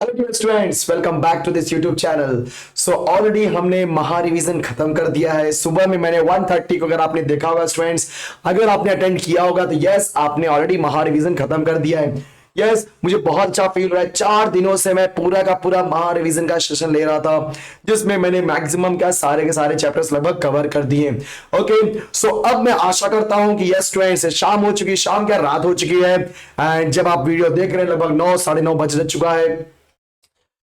Hello students, welcome back to this YouTube channel. So already हमने महा revision खत्म कर दिया है। सुबह में मैंने 1:30 को, अगर आपने देखा होगा स्टूडेंट्स, अगर आपने अटेंड किया होगा तो यस, आपने ऑलरेडी महा रिवीजन खत्म कर दिया है। यस, मुझे बहुत अच्छा फील हो रहा है। 4 दिनों से मैं पूरा का पूरा महा रिवीजन का सेशन ले रहा था, जिसमें मैंने मैक्सिमम क्या सारे के सारे चैप्टर्स लगभग कवर कर दिए। ओके, सो अब मैं आशा करता हूं कि यस स्टूडेंट्स, शाम हो चुकी, शाम क्या रात हो चुकी है, एंड जब आप वीडियो देख रहे हैं लगभग 9 9:30 बज चुका है।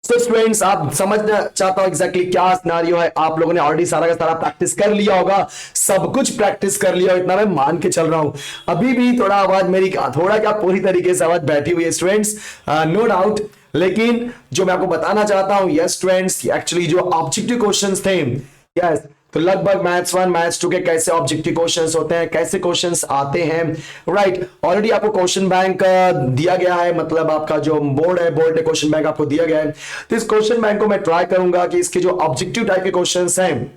तो स्टूडेंट्स, आप समझना चाहता हूं एग्जैक्टली क्या सिनेरियो है। आप लोगों ने ऑलरेडी सारा का सारा प्रैक्टिस कर लिया होगा, सब कुछ प्रैक्टिस कर लिया, इतना मैं मान के चल रहा हूं। अभी भी थोड़ा आवाज मेरी थोड़ा क्या पूरी तरीके से आवाज बैठी हुई है स्टूडेंट्स, नो डाउट। लेकिन जो मैं आपको बताना चाहता हूं यस स्टूडेंट्स, एक्चुअली जो ऑब्जेक्टिव क्वेश्चंस थे, यस, तो लगभग मैथ्स 1 मैथ्स 2 के कैसे ऑब्जेक्टिव क्वेश्चंस होते हैं, कैसे क्वेश्चंस आते हैं, राइट। ऑलरेडी आपको क्वेश्चन बैंक दिया गया है, मतलब आपका जो बोर्ड है, बोर्ड ने क्वेश्चन बैंक आपको दिया गया है। तो इस क्वेश्चन बैंक को मैं ट्राई करूंगा कि इसके जो ऑब्जेक्टिव टाइप के क्वेश्चंस हैं,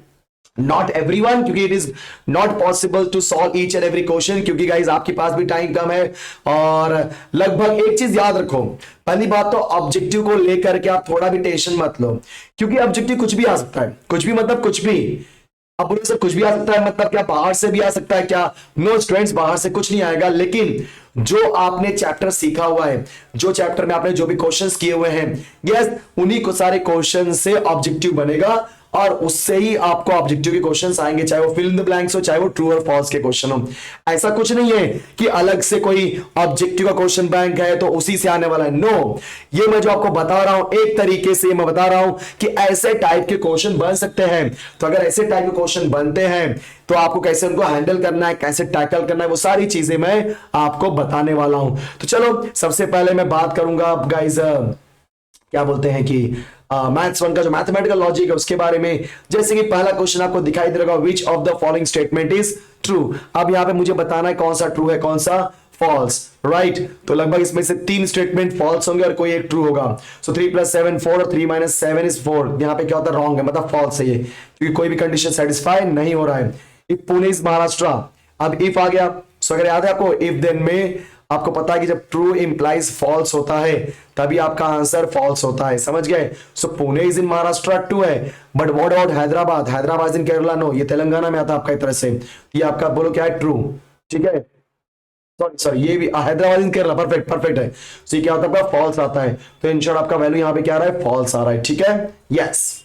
नॉट एवरीवन, क्योंकि it is not possible to solve each and every question, क्योंकि गाइज आपके पास भी टाइम कम है। और लगभग एक चीज याद रखो, पहली बात तो ऑब्जेक्टिव को लेकर के आप थोड़ा भी टेंशन मत लो, क्योंकि ऑब्जेक्टिव कुछ भी आ सकता है, कुछ भी मतलब कुछ भी। अब बोले सर कुछ भी आ सकता है मतलब क्या बाहर से भी आ सकता है क्या? नो स्टूडेंट्स, बाहर से कुछ नहीं आएगा, लेकिन जो आपने चैप्टर सीखा हुआ है, जो चैप्टर में आपने जो भी क्वेश्चंस किए हुए हैं, यस, उन्हीं को सारे क्वेश्चन से ऑब्जेक्टिव बनेगा, और उससे ही आपको ऑब्जेक्टिव के क्वेश्चंस आएंगे, चाहे वो फिल इन द ब्लैंक्स हो, चाहे वो ट्रू और फॉल्स के क्वेश्चन हो। ऐसा कुछ नहीं है कि अलग से कोई ऑब्जेक्टिव का क्वेश्चन बैंक है तो उसी से आने वाला है। नो, ये मैं जो आपको बता रहा हूं, एक तरीके से मैं बता रहा हूं कि ऐसे टाइप के क्वेश्चन बन सकते हैं। तो अगर ऐसे टाइप के क्वेश्चन बनते हैं तो आपको कैसे उनको हैंडल करना है, कैसे टैकल करना है, वो सारी चीजें मैं आपको बताने वाला हूं। तो चलो, सबसे पहले मैं बात करूंगा गाइस, क्या बोलते हैं कि मैथ्स 1 का जो मैथमेटिकल लॉजिक है उसके बारे में। जैसे कि पहला क्वेश्चन आपको दिखाई दे रहा, विच of the following statement is true. अब यहां पे मुझे बताना है कौन सा ट्रू है, कौन सा फॉल्स, राइट। तो लगभग इसमें से 3 स्टेटमेंट फॉल्स होंगे और कोई एक ट्रू होगा। सो 3 + 7 4 और 3 - 7 इज 4। यहां पे क्या होता है, रॉन्ग है, मतलब फॉल्स है ये, क्योंकि कोई भी कंडीशन सेटिस्फाई नहीं हो रहा है। इफ पुणे इज महाराष्ट्र, अब इफ आ गया। सो अगर याद है आपको, इफ देन में आपको पता है कि जब ट्रू इंप्लाइज फॉल्स होता है तभी आपका आंसर फॉल्स होता है, समझ गए। So Pune is in Maharashtra true है, but what about Hyderabad, Hyderabad in Kerala, no, ये तेलंगाना में आता है आपका, एक तरह से ये आपका बोलो क्या है, ट्रू, ठीक है। सॉरी सॉरी, ये भी Hyderabad in Kerala, perfect perfect है। सो ये क्या होता है, आपका फॉल्स आता है। तो इन शॉर्ट आपका वैल्यू यहाँ पे क्या आ रहा है, फॉल्स आ रहा है, ठीक है, यस।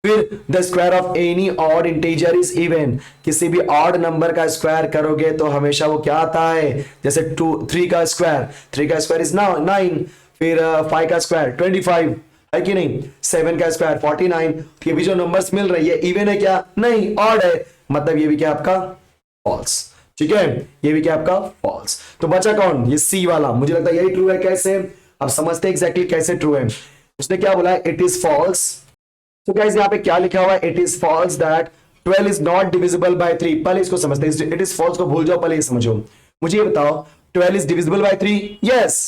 फिर the square of any odd integer is even, किसी भी ऑड नंबर का स्क्वायर करोगे तो हमेशा वो क्या आता है, जैसे 3 का स्क्वायर इज 9। फिर 5 का स्क्वायर 25 है कि नहीं, 7 का स्क्वायर 49। तो ये भी जो नंबर्स मिल रही है इवन है क्या, नहीं, ऑड है, मतलब ये भी क्या आपका फॉल्स, ठीक है, ये भी क्या आपका फॉल्स। तो बचा कौन, ये सी वाला, मुझे लगता है यही ट्रू है। कैसे, अब समझते हैं एग्जैक्टली कैसे ट्रू है। उसने क्या बोला है, इट इज फॉल्स। तो गाइस यहाँ पे क्या लिखा हुआ है, it is false that 12 is not divisible by 3। पहले इसको समझते हैं, इट इज फॉल्स को भूल जाओ, पहले ये समझो। मुझे ये बताओ, 12 is divisible by 3, yes,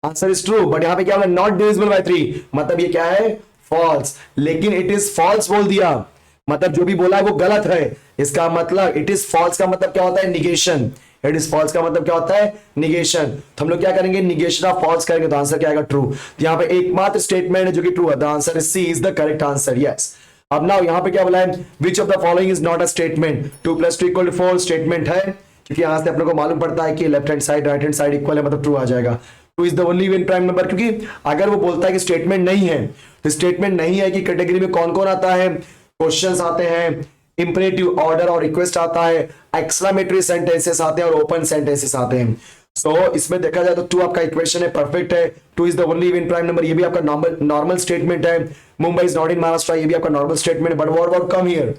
answer is true, but यहाँ पे क्या बोला, नॉट डिविजिबल बाय 3, मतलब ये क्या है, फॉल्स। लेकिन इट इज फॉल्स बोल दिया, मतलब जो भी बोला है वो गलत है। इसका मतलब इट इज फॉल्स का मतलब क्या होता है, निगेशन। इट इज फॉल्स का मतलब क्या होता है, निगेशन। तो हम लोग क्या करेंगे, निगेशन ऑफ फॉल्स करेंगे, तो आंसर क्या आएगा, ट्रू। तो यहाँ पे एकमात्र स्टेटमेंट है जो कि ट्रू है, the answer is C is the correct answer, yes. अब नाउ यहाँ पे क्या बोला है, which of the following is not a statement. 2 + 2 = 4 statement है, क्योंकि यहां से अपने को मालूम पड़ता है कि left hand side right hand side equal है, मतलब ट्रू आ जाएगा। 2 is the only even prime number, क्योंकि अगर वो बोलता है कि स्टेटमेंट नहीं है, तो स्टेटमेंट नहीं है कि कैटेगरी में कौन कौन आता है, क्वेश्चंस आते हैं, इंपरेटिव, ऑर्डर और रिक्वेस्ट आता है, एक्सक्लेमेटरी सेंटेंसेस आते हैं और ओपन सेंटेंसेस आते हैं। सो इसमें देखा जाए तो 2 आपका इक्वेशन है, परफेक्ट है। 2 is the only even prime number, ये भी आपका नॉर्मल स्टेटमेंट है। Mumbai is not in Maharashtra, ये भी आपका normal statement, but what about come here.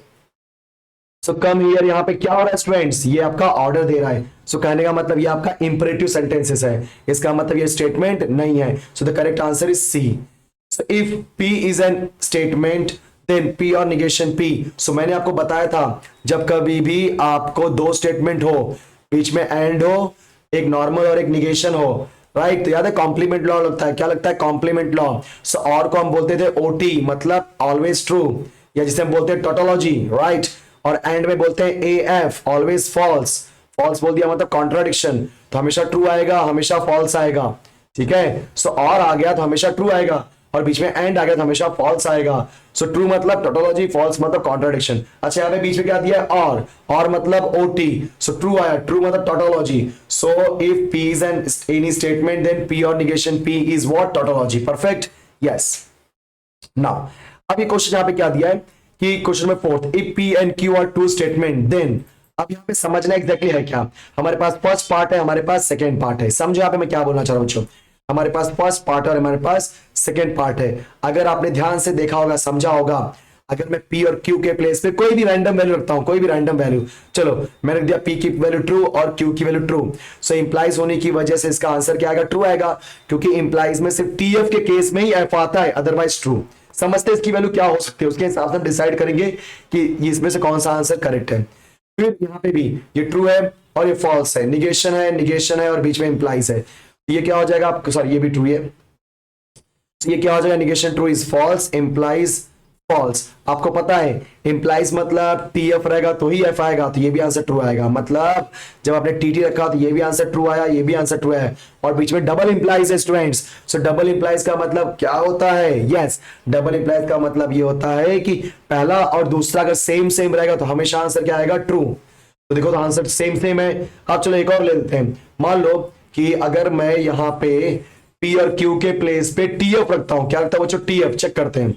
So come here यहाँ पे क्या हो रहा है स्टूडेंट्स, ये आपका ऑर्डर दे रहा है। सो कहने का मतलब ये आपका इंपरेटिव सेंटेंसेस है, इसका मतलब ये स्टेटमेंट नहीं है। So the correct answer is C. So if P is an statement then P और निगेशन P। सो मैंने आपको बताया था, जब कभी भी आपको 2 स्टेटमेंट हो, बीच में एंड हो, एक नॉर्मल और एक निगेशन हो, राइट, तो याद है कॉम्प्लीमेंट लॉ लगता है, क्या लगता है, कॉम्प्लीमेंट लॉ। सो और को हम बोलते थे OT, मतलब ऑलवेज ट्रू, या जिसे हम बोलते हैं टोटोलॉजी, राइट। और एंड में बोलते हैं AF, ऑलवेज फॉल्स। फॉल्स बोल दिया मतलब कॉन्ट्राडिक्शन, तो हमेशा ट्रू आएगा, हमेशा फॉल्स आएगा, ठीक है। सो और आ गया तो हमेशा ट्रू आएगा, और बीच में एंड आ गया तो हमेशा फॉल्स आएगा। सो ट्रू मतलब टोटोलॉजी, फॉल्स मतलब कॉन्ट्राडिक्शन। अच्छा यहाँ पे बीच में क्या दिया है, और मतलब ओटी। सो ट्रू आया, ट्रू मतलब tautology. So if P is an any statement then P और negation P is what, tautology. Perfect, yes. Now अब ये क्वेश्चन यहाँ पे क्या दिया है कि क्वेश्चन में fourth, if P and Q are two statement then. अब यहाँ पे समझना एग्जैक्टली है क्या, हमारे पास फर्स्ट पार्ट है, हमारे पास सेकेंड पार्ट है। समझो यहाँ पे मैं क्या बोलना चाह रहा हूँ बच्चों, हमारे पास फर्स्ट पार्ट और हमारे पास सेकेंड पार्ट है। अगर आपने ध्यान से देखा होगा, समझा होगा, अगर मैं P और Q के प्लेस पे कोई भी रैंडम वैल्यू रखता हूं, कोई भी रैंडम वैल्यू, चलो मैंने रख दिया P की वैल्यू ट्रू और Q की वैल्यू ट्रू। सो इंप्लाइज होने की वजह से इसका आंसर क्या आएगा, ट्रू आएगा, क्योंकि इंप्लाइज में सिर्फ TF के केस में ही F आता है, अदरवाइज ट्रू। समझते इसकी वैल्यू क्या हो सकती है, उसके हिसाब से डिसाइड करेंगे कि इसमें से कौन सा आंसर करेक्ट है। फिर यहाँ पे भी ये ट्रू है और ये फॉल्स है, निगेशन है, निगेशन है और बीच में इंप्लाइज है। ये क्या हो जाएगा आपको, सॉरी ये भी ट्रू है, ये क्या हो जाएगा, negation true is false, implies false. आपको पता है इंप्लाइज मतलब टीएफ रहेगा तो ही एफ आएगा, तो ये भी आंसर ट्रू आएगा। मतलब जब आपने टीटी रखा तो ये भी आंसर ट्रू आया, ये भी आंसर ट्रू है, और बीच में डबल इंप्लाइज है स्टूडेंट्स। सो डबल इंप्लाइज का मतलब क्या होता है, यस, डबल इंप्लाइज का मतलब ये होता है कि पहला और दूसरा अगर सेम सेम रहेगा तो हमेशा आंसर क्या आएगा, ट्रू। तो देखो तो आंसर सेम सेम है। अब चलो एक और ले लेते हैं, मान लो कि अगर मैं यहाँ पे पी और क्यू के प्लेस पे टीएफ रखता हूं, क्या रखता हूं बच्चों, टीएफ, चेक करते हैं,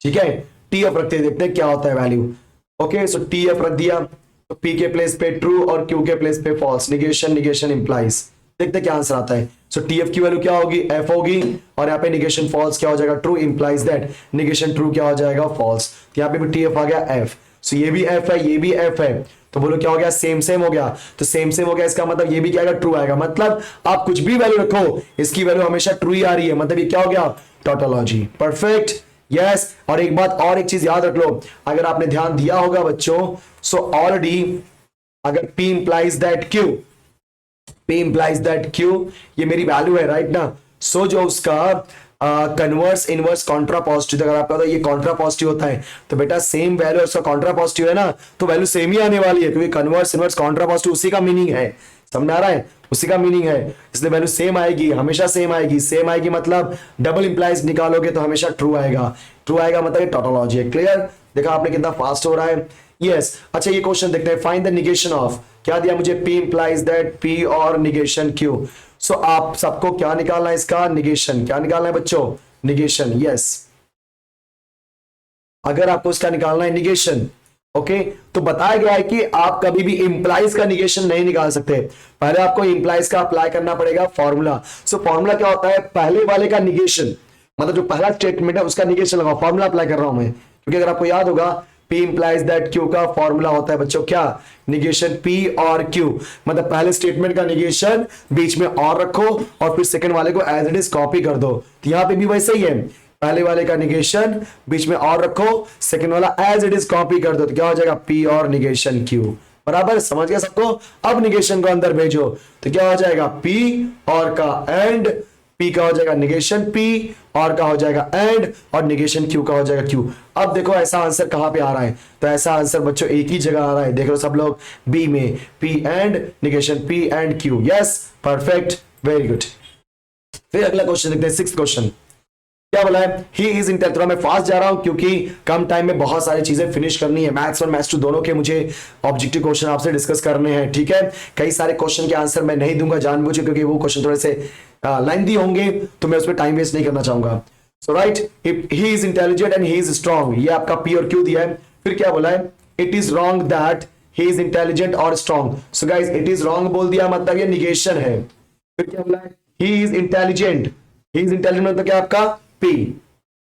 ठीक है, टीएफ रखते हैं, देखते हैं क्या होता है वैल्यू। ओके, सो टीएफ रख दिया, तो पी के प्लेस पे ट्रू और क्यू के प्लेस पे फॉल्स, निगेशन निगेशन इंप्लाइज, देखते हैं क्या आंसर आता है। सो टीएफ की वैल्यू क्या होगी, एफ होगी, और यहाँ पे निगेशन फॉल्स क्या हो जाएगा, true, implies that negation true क्या हो जाएगा, फॉल्स। तो यहाँ पे भी टीएफ आ गया एफ, सो ये भी एफ है, ये भी एफ है, तो बोलो क्या हो गया, सेम सेम हो गया। तो सेम सेम हो गया, इसका मतलब ये भी क्या आएगा, ट्रू आएगा। मतलब आप कुछ भी वैल्यू रखो, इसकी वैल्यू हमेशा ट्रू ही आ रही है, मतलब ये क्या हो गया, टोटोलॉजी। Perfect, yes. और एक बात और, एक चीज याद रख लो, अगर आपने ध्यान दिया होगा बच्चों, सो ऑलरेडी अगर P implies that Q, P implies that Q, ये मेरी वैल्यू है, राइट ना। सो जो उसका कन्वर्स इनवर्स कॉन्ट्रा पॉजिटिव, अगर आपका तो ये कॉन्ट्रा पॉजिटिव होता है तो बेटा सेम वैल्यू उसका कॉन्ट्रा पॉजिटिव है ना, तो वैल्यू सेम ही आने वाली है, क्योंकि कन्वर्स इनवर्स कॉन्ट्रा पॉजिटिव उसी का मीनिंग है, समझ आ रहा है, उसी का मीनिंग है, इसलिए वैल्यू सेम आएगी, हमेशा सेम आएगी। सेम आएगी मतलब डबल इंप्लाइज निकालोगे तो हमेशा ट्रू आएगा, ट्रू आएगा मतलब ये टोटोलॉजी है। क्लियर, देखा आपने कितना फास्ट हो रहा है, यस। अच्छा ये क्वेश्चन देखते हैं, फाइंड द निगेशन ऑफ, क्या दिया मुझे, P इंप्लाइज दैट P और निगेशन Q। सो आप सबको क्या निकालना है, इसका निगेशन, क्या निकालना है बच्चों, निगेशन, यस। अगर आपको इसका निकालना है निगेशन, ओके, तो बताया गया है कि आप कभी भी इंप्लाइज का निगेशन नहीं निकाल सकते, पहले आपको इंप्लाइज का अप्लाई करना पड़ेगा फॉर्मूला। सो फॉर्मूला क्या होता है, पहले वाले का निगेशन, मतलब जो पहला स्टेटमेंट है उसका निगेशन लगाओ, फॉर्मूला अप्लाई कर रहा हूं मैं, क्योंकि अगर आपको याद होगा P इंप्लाइज दैट Q का फॉर्मूला होता है बच्चों क्या, निगेशन P और Q, मतलब पहले स्टेटमेंट का निगेशन बीच में और रखो और फिर सेकंड वाले को एज इट इज कॉपी कर दो। तो यहां पे भी वैसे ही है, पहले वाले का निगेशन बीच में और रखो, सेकंड वाला एज इट इज कॉपी कर दो, तो क्या हो जाएगा, P और निगेशन Q। बराबर, समझ गया सबको। अब निगेशन को अंदर भेजो तो क्या हो जाएगा, P और का एंड, P का हो जाएगा निगेशन P और का हो जाएगा एंड, और निगेशन Q का हो जाएगा Q। अब देखो ऐसा आंसर कहां पे आ रहा है, तो ऐसा आंसर बच्चों एक ही जगह आ रहा है, देख लो सब लोग, B में P and negation P and Q, yes, perfect, very good. फिर अगला क्वेश्चन देखते हैं, सिक्स्थ क्वेश्चन क्या बोला है, ही इज इंटेलिजेंट। थोड़ा मैं फास्ट जा रहा हूं क्योंकि कम टाइम में बहुत सारी चीजें फिनिश करनी है, मैथ्स और मैथ्स 2 दोनों के मुझे ऑब्जेक्टिव क्वेश्चन आपसे डिस्कस करने हैं, ठीक है। कई सारे क्वेश्चन के आंसर मैं नहीं दूंगा जानबूझ के, क्योंकि वो क्वेश्चन थोड़े से लेंथी होंगे, तो मैं उसमें टाइम वेस्ट नहीं करना चाहूंगा। So right, he is intelligent and he is strong, ये आपका P और Q दिया है। फिर क्या बोला है, it is wrong that he is intelligent और strong. So guys it is wrong बोल दिया मतलब ये निगेशन है। फिर क्या बोला है, ही is intelligent, he is intelligent मतलब क्या आपका P,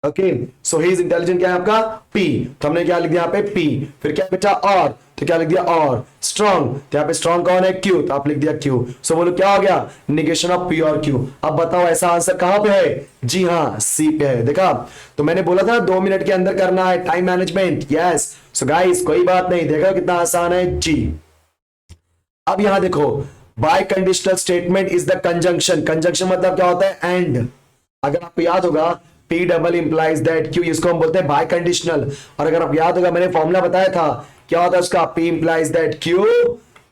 okay, so he is intelligent क्या है आपका P, तो हमने क्या लिख दिया यहाँ पे P। फिर क्या बेटा और, तो क्या लिख दिया और, स्ट्रॉन्ग, तो यहाँ पे स्ट्रॉन्ग कौन है, Q, तो आप लिख दिया Q। सो बोलो क्या हो गया, निगेशन ऑफ P और Q। अब बताओ ऐसा आंसर कहां पे है, जी हाँ C पे है। देखा, तो मैंने बोला था 2 मिनट के अंदर करना है, time management, yes. So guys कोई बात नहीं, देखा कितना आसान है जी। अब यहां देखो, bye conditional statement is the conjunction, conjunction मतलब क्या होता है, एंड। अगर आपको याद होगा P double implies that Q, इसको हम बोलते हैं बाय कंडीशनल। और अगर आप याद होगा मैंने फॉर्मूला बताया था क्या होता है उसका, P implies that Q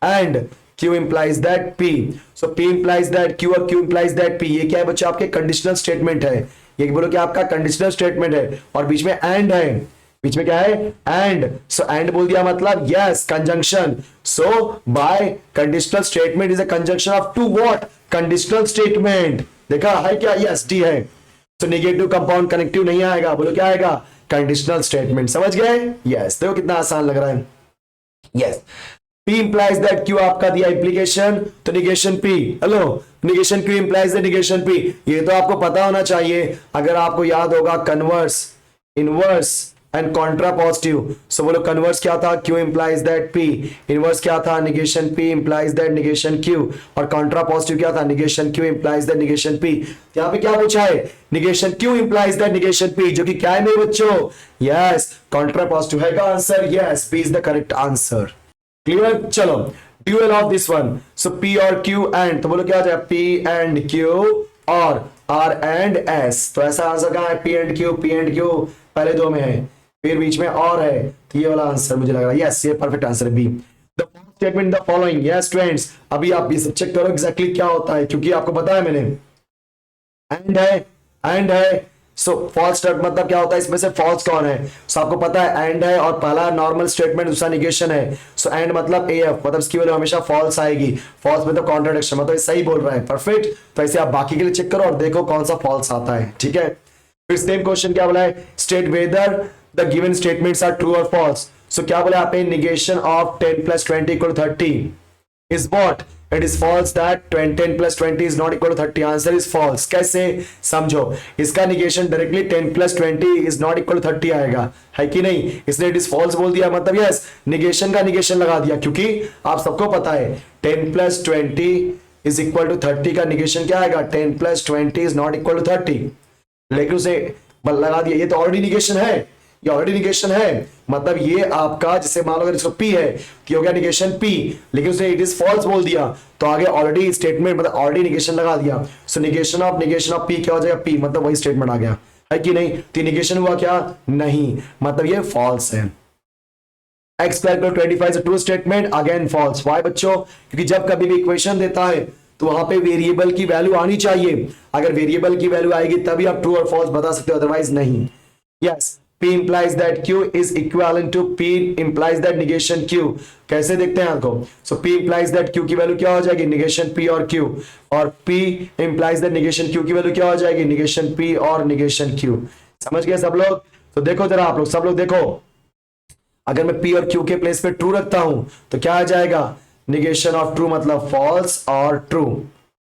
and Q implies that P. So P implies that Q और Q implies that P. ये क्या है बच्चों? आपके कंडीशनल स्टेटमेंट है। ये बोलो कि आपका कंडीशनल स्टेटमेंट है और बीच में एंड है। बीच में क्या है? एंड। सो एंड बोल दिया मतलब yes, conjunction. So biconditional statement is a conjunction of two what? Conditional statement. देखा है क्या? यस, डी है। तो नेगेटिव कंपाउंड कनेक्टिव नहीं आएगा, बोलो क्या आएगा? Conditional statement. समझ गए? यस। देखो कितना आसान लग रहा है। Yes. P implies that Q आपका दिया implication, तो negation P। Hello, negation Q implies the negation P। ये तो आपको पता होना चाहिए। अगर आपको याद होगा converse, inverse and contrapositive, so बोलो कन्वर्स क्या था? Q implies that P। Inverse क्या था? negation P implies that negation Q। और कॉन्ट्रा पॉजिटिव क्या था? negation Q implies that negation P। यहाँ पे क्या पूछा है? negation Q implies that negation P, जो कि क्या है मेरे बच्चों? यस, कॉन्ट्रा पॉजिटिव है का answer. Yes, P is the correct answer. Clear? चलो, dual of this one. So P और Q एंड, तो बोलो क्या हो जाएगा? P एंड Q और R एंड S। तो ऐसा आंसर कहां है? P and Q, P and Q पहले दो में है, फिर बीच में और है, तो ये वाला आंसर मुझे लग रहा है। यस, ये परफेक्ट आंसर है B. The statement the following. Yes students, अभी आप ये सब चेक करो एग्जैक्टली क्या होता है, क्योंकि आपको पता है मैंने एंड है, एंड है। सो फॉल्स स्टेटमेंट मतलब क्या होता है? इसमें से फॉल्स कौन है? सो आपको पता है एंड है और पहला नॉर्मल स्टेटमेंट, दूसरा निगेशन है। सो एंड मतलब एफ, मतलब इसकी वैल्यू हमेशा फॉल्स आएगी। फॉल्स मतलब कॉन्ट्राडिक्शन, मतलब सही बोल रहा है। परफेक्ट। तो ऐसे आप बाकी के लिए चेक करो और देखो कौन सा फॉल्स आता है। ठीक है, फिर सेम क्वेश्चन क्या बोला है? State whether the given statements are true और फॉल्स। सो क्या बोला आपने? Negation of 10 + 20 = 30 is what? It is false that 10 + 20 is not equal to 30. Answer is false. कैसे? समझो, इसका negation directly 10 + 20 is not equal to 30 आएगा, है कि नहीं? इसने it is false बोल दिया, मतलब यस, निगेशन का निगेशन लगा दिया, क्योंकि आप सबको पता है 10 + 20 is equal to 30 का निगेशन क्या आएगा? 10 + 20 is not equal to 30। लेकिन उसे लगा दिया, ये तो ऑलरेडी निगेशन है, ये ऑलरेडी निगेशन है। मतलब ये आपका, जैसे मान लो अगर इसको P है कि हो गया निगेशन P, लेकिन उसने इट इज फॉल्स बोल दिया, तो आगे ऑलरेडी स्टेटमेंट मतलब ऑलरेडी निगेशन लगा दिया। सो निगेशन ऑफ P क्या हो जाएगा? P मतलब वही स्टेटमेंट आ गया, है कि नहीं? तो निगेशन हुआ क्या? नहीं, मतलब ये फॉल्स है। x = 25 is a true statement, again false. Why बच्चों? क्योंकि जब कभी भी इक्वेशन देता है तो वहां पे वेरिएबल की वैल्यू आनी चाहिए। अगर वेरिएबल की वैल्यू आएगी तभी आप ट्रू और फॉल्स बता सकते हो, अदरवाइज नहीं। Yes, P implies that Q is equivalent to P implies that negation Q। कैसे देखते हैं आपको? So P implies that Q की वैल्यू क्या हो जाएगी? negation P और Q, और P implies that negation Q की वैल्यू क्या हो जाएगी? negation P और negation Q। समझ गए सब लोग? तो देखो जरा आप लोग, सब लोग देखो, अगर मैं P और Q के प्लेस पे ट्रू रखता हूं तो क्या आ जाएगा? negation of true मतलब false और true,